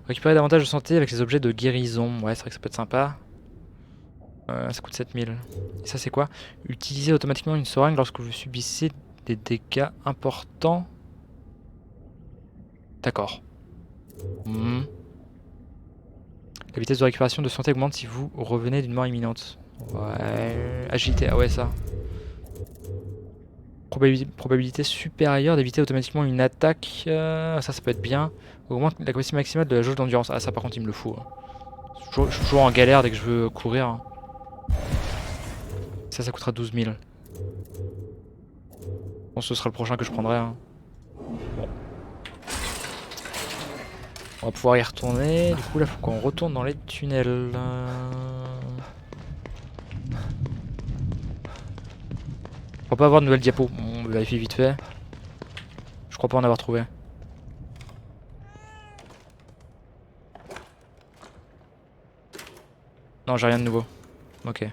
Récupérer davantage de santé avec les objets de guérison. Ouais, c'est vrai que ça peut être sympa. Ça coûte 7000. Et ça c'est quoi? Utiliser automatiquement une seringue lorsque vous subissez des dégâts importants. D'accord. La vitesse de récupération de santé augmente si vous revenez d'une mort imminente. Ouais. Agilité, ah ouais ça. Probabilité supérieure d'éviter automatiquement une attaque. Ça peut être bien. Augmente la capacité maximale de la jauge d'endurance. Ah ça par contre il me le faut. Hein. Je suis toujours en galère dès que je veux courir. Hein. Ça coûtera 12 000. Bon, ce sera le prochain que je prendrai. Hein. Bon. On va pouvoir y retourner. Du coup, là, faut qu'on retourne dans les tunnels. On va pas avoir de nouvelles diapos. On va vérifier vite fait. Je crois pas en avoir trouvé. Non, j'ai rien de nouveau. Ok.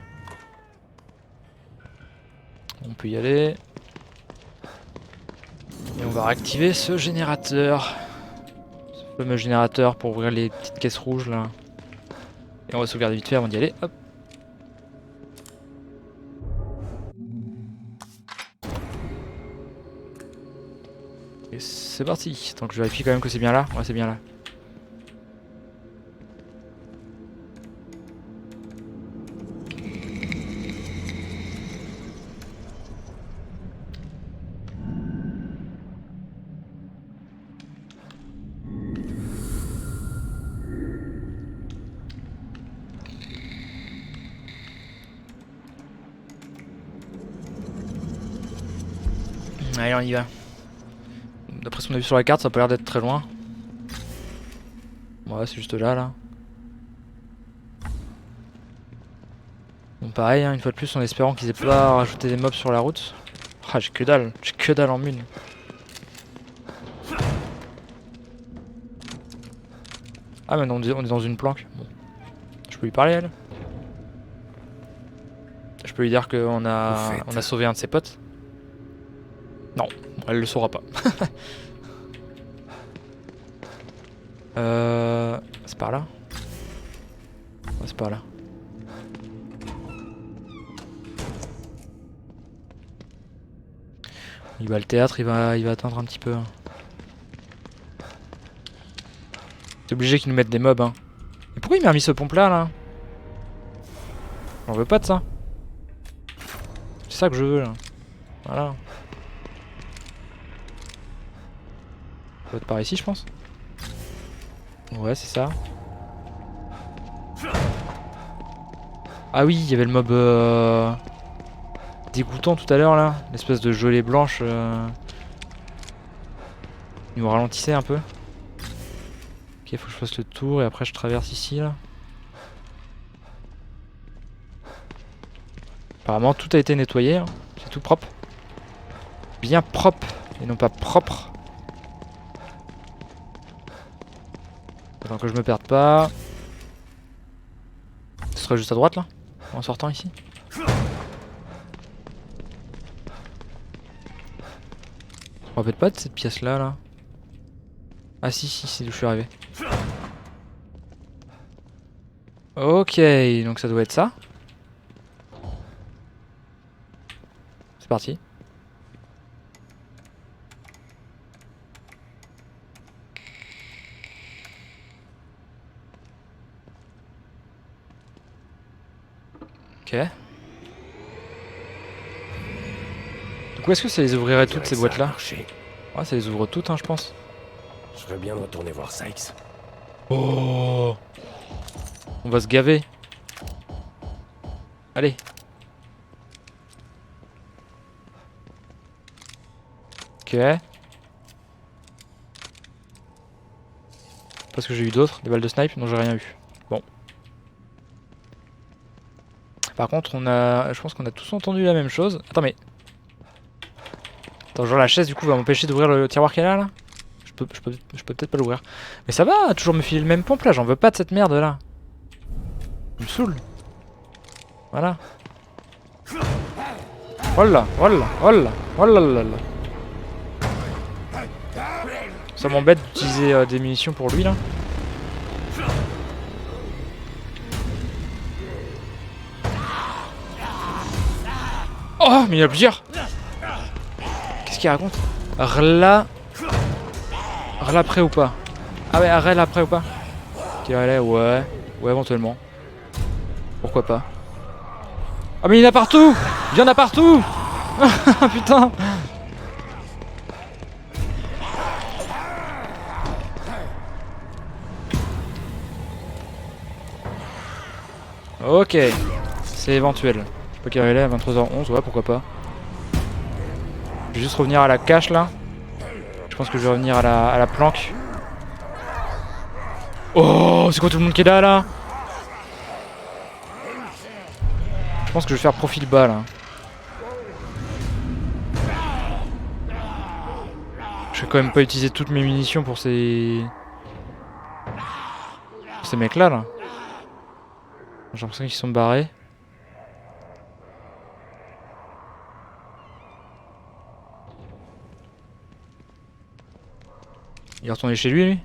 On peut y aller. Et on va réactiver ce générateur. Ce fameux générateur pour ouvrir les petites caisses rouges là. Et on va sauvegarder vite fait avant d'y aller. Hop. Et c'est parti. Donc je vérifie quand même que c'est bien là. Ouais, c'est bien là. Allez, on y va. D'après ce qu'on a vu sur la carte, ça a pas l'air d'être très loin. Ouais, c'est juste là. Bon, pareil, hein, une fois de plus, en espérant qu'ils aient pas rajouté des mobs sur la route. Ah, j'ai que dalle en mine. Ah, mais non, on est dans une planque. Bon. Je peux lui parler, elle? Je peux lui dire qu'on a sauvé un de ses potes? Non, elle le saura pas. C'est par là? Ouais, c'est par là. Il va le théâtre, il va attendre un petit peu. C'est obligé qu'ils nous mettent des mobs. Hein. Mais pourquoi il m'a remis ce pompe là? On veut pas de ça. C'est ça que je veux là. Voilà. Ça doit être par ici je pense. Ouais c'est ça. Ah oui il y avait le mob dégoûtant tout à l'heure là. L'espèce de gelée blanche. Il nous ralentissait un peu. Ok faut que je fasse le tour et après je traverse ici là. Apparemment tout a été nettoyé. Hein. C'est tout propre. Bien propre et non pas propre. Attends que je me perde pas. Ce serait juste à droite là, en sortant ici. me rappelle pas de cette pièce là. Ah si, c'est d'où je suis arrivé. Ok, donc ça doit être ça. C'est parti. Ok. Du coup, est-ce que ça les ouvrirait toutes ces boîtes là? Ouais, ça les ouvre toutes, hein, je pense. Je ferais bien de retourner voir Sykes. Oh, on va se gaver. Allez. Ok. Parce que j'ai eu d'autres, des balles de snipe, non j'ai rien eu. Bon. Par contre, je pense qu'on a tous entendu la même chose. Attends, mais... Attends, genre la chaise du coup va m'empêcher d'ouvrir le tiroir qu'elle a là. Je peux peut-être pas l'ouvrir. Mais ça va, toujours me filer le même pompe là, j'en veux pas de cette merde là. Il me saoule. Voilà. Oh là, oh là, oh là, oh là là là. Ça m'embête d'utiliser des munitions pour lui là. Oh, mais il y en a plusieurs. Qu'est-ce qu'il raconte? Rla prêt ou pas? Ah ouais, Rla prêt ou pas? Ok, allez, ouais. Ouais, éventuellement. Pourquoi pas? Ah mais il y en a partout! Il y en a partout! Putain! Ok. C'est éventuel. Je peux qu'il est à 23h11, ouais, pourquoi pas. Je vais juste revenir à la cache là. Je pense que je vais revenir à la planque. Oh, c'est quoi tout le monde qui est là? Je pense que je vais faire profil bas là. Je vais quand même pas utiliser toutes mes munitions pour ces mecs là. J'ai l'impression qu'ils sont barrés. Il est retourné chez lui.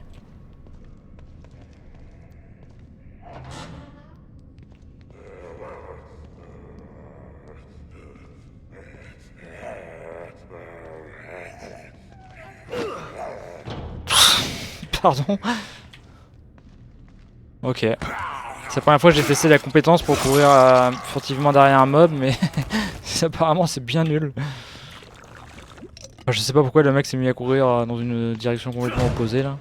Pardon. Ok. C'est la première fois que j'ai testé la compétence pour courir furtivement derrière un mob, mais apparemment c'est bien nul. Enfin, je sais pas pourquoi le mec s'est mis à courir dans une direction complètement opposée là.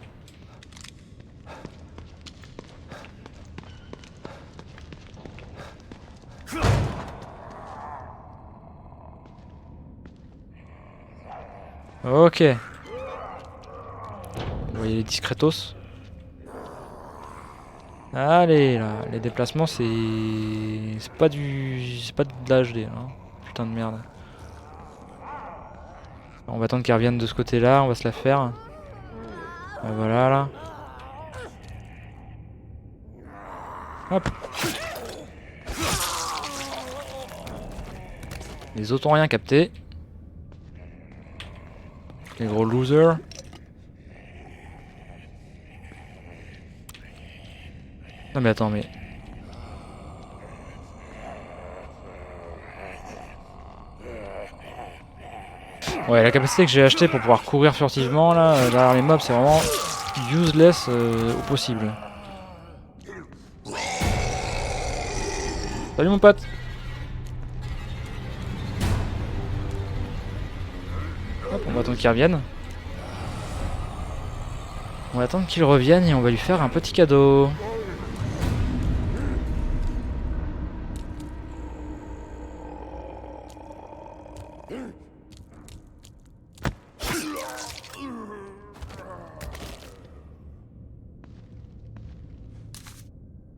Ok. Vous voyez les discretos. Allez là, les déplacements c'est pas de l'HD hein. Putain de merde. On va attendre qu'ils reviennent de ce côté là, on va se la faire. Voilà là. Hop. Les autres ont rien capté. Les gros losers. Non mais attends mais... Ouais, la capacité que j'ai achetée pour pouvoir courir furtivement là, derrière les mobs, c'est vraiment useless au possible. Salut mon pote. Hop, on va attendre qu'il revienne. On va attendre qu'il revienne et on va lui faire un petit cadeau.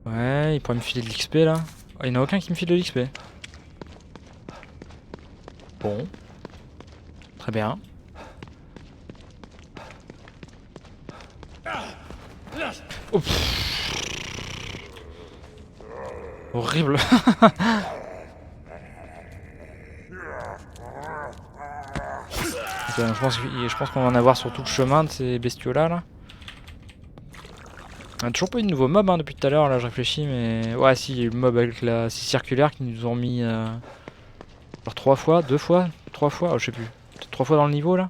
Ouais, il pourrait me filer de l'XP là. Oh, il n'y en a aucun qui me file de l'XP. Bon. Très bien. Oh, horrible. Ok, Je pense qu'on va en avoir sur tout le chemin de ces bestiaux là. On a toujours pas eu de nouveau mob hein, depuis tout à l'heure, là je réfléchis, mais... Ouais si, il y a eu le mob avec la scie circulaire qui nous ont mis... genre 3 fois, 2 fois, 3 fois, oh, je sais plus. Peut-être 3 fois dans le niveau là.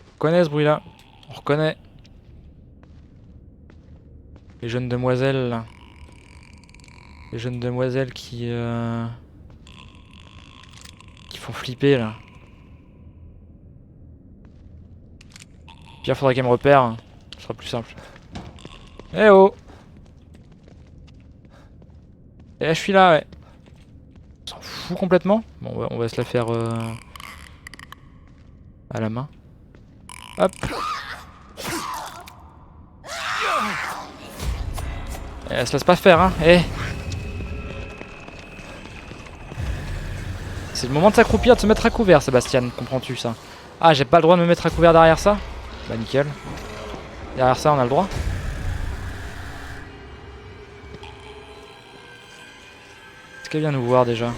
On reconnaît ce bruit là, on reconnaît. Les jeunes demoiselles là. Les jeunes demoiselles qui font flipper là. Pierre faudrait qu'elle me repère, ce sera plus simple. Eh oh! Et là je suis là ouais. On s'en fout complètement. Bon on va se la faire à la main. Hop! Elle se laisse pas faire hein, eh! C'est le moment de s'accroupir, de se mettre à couvert, Sébastien, comprends-tu ça? Ah, j'ai pas le droit de me mettre à couvert derrière ça? Bah nickel. Derrière ça, on a le droit. Est-ce qu'elle vient nous voir déjà?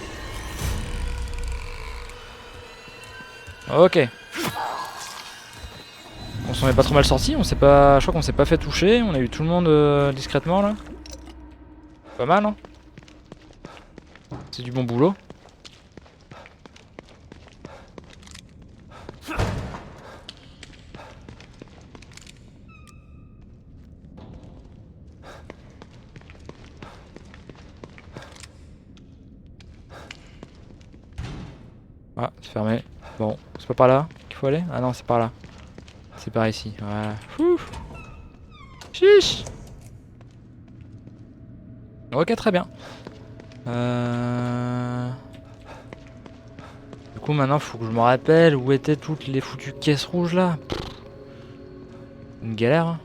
Ok. On s'en est pas trop mal sorti, on s'est pas. Je crois qu'on s'est pas fait toucher, on a eu tout le monde discrètement là. Pas mal hein. C'est du bon boulot. Ah, c'est fermé. Bon, c'est pas par là qu'il faut aller? Ah non, c'est par là. C'est par ici, voilà. Ouf. Chiche. Ok, très bien. Du coup, maintenant, faut que je me rappelle où étaient toutes les foutues caisses rouges là. Une galère. Hein.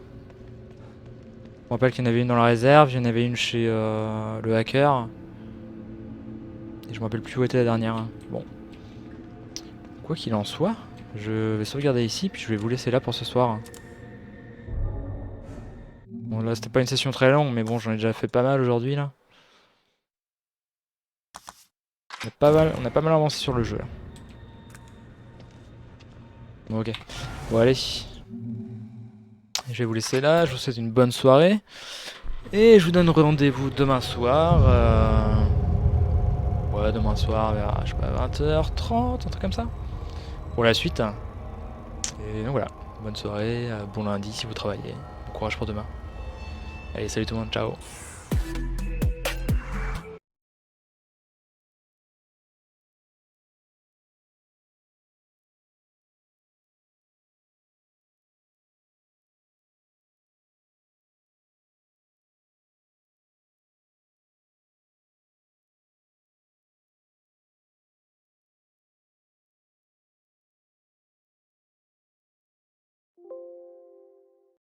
Je me rappelle qu'il y en avait une dans la réserve, il y en avait une chez le hacker. Et je me rappelle plus où était la dernière. Hein. Bon. Quoi qu'il en soit, je vais sauvegarder ici, puis je vais vous laisser là pour ce soir. Bon là c'était pas une session très longue, mais bon j'en ai déjà fait pas mal aujourd'hui là. On a pas mal avancé sur le jeu là. Bon, ok. Bon allez. Je vais vous laisser là, je vous souhaite une bonne soirée. Et je vous donne rendez-vous demain soir. Ouais demain soir vers je sais pas 20h30, un truc comme ça. Pour la suite. Et donc voilà. Bonne soirée, bon lundi si vous travaillez. Bon courage pour demain. Allez salut tout le monde, ciao.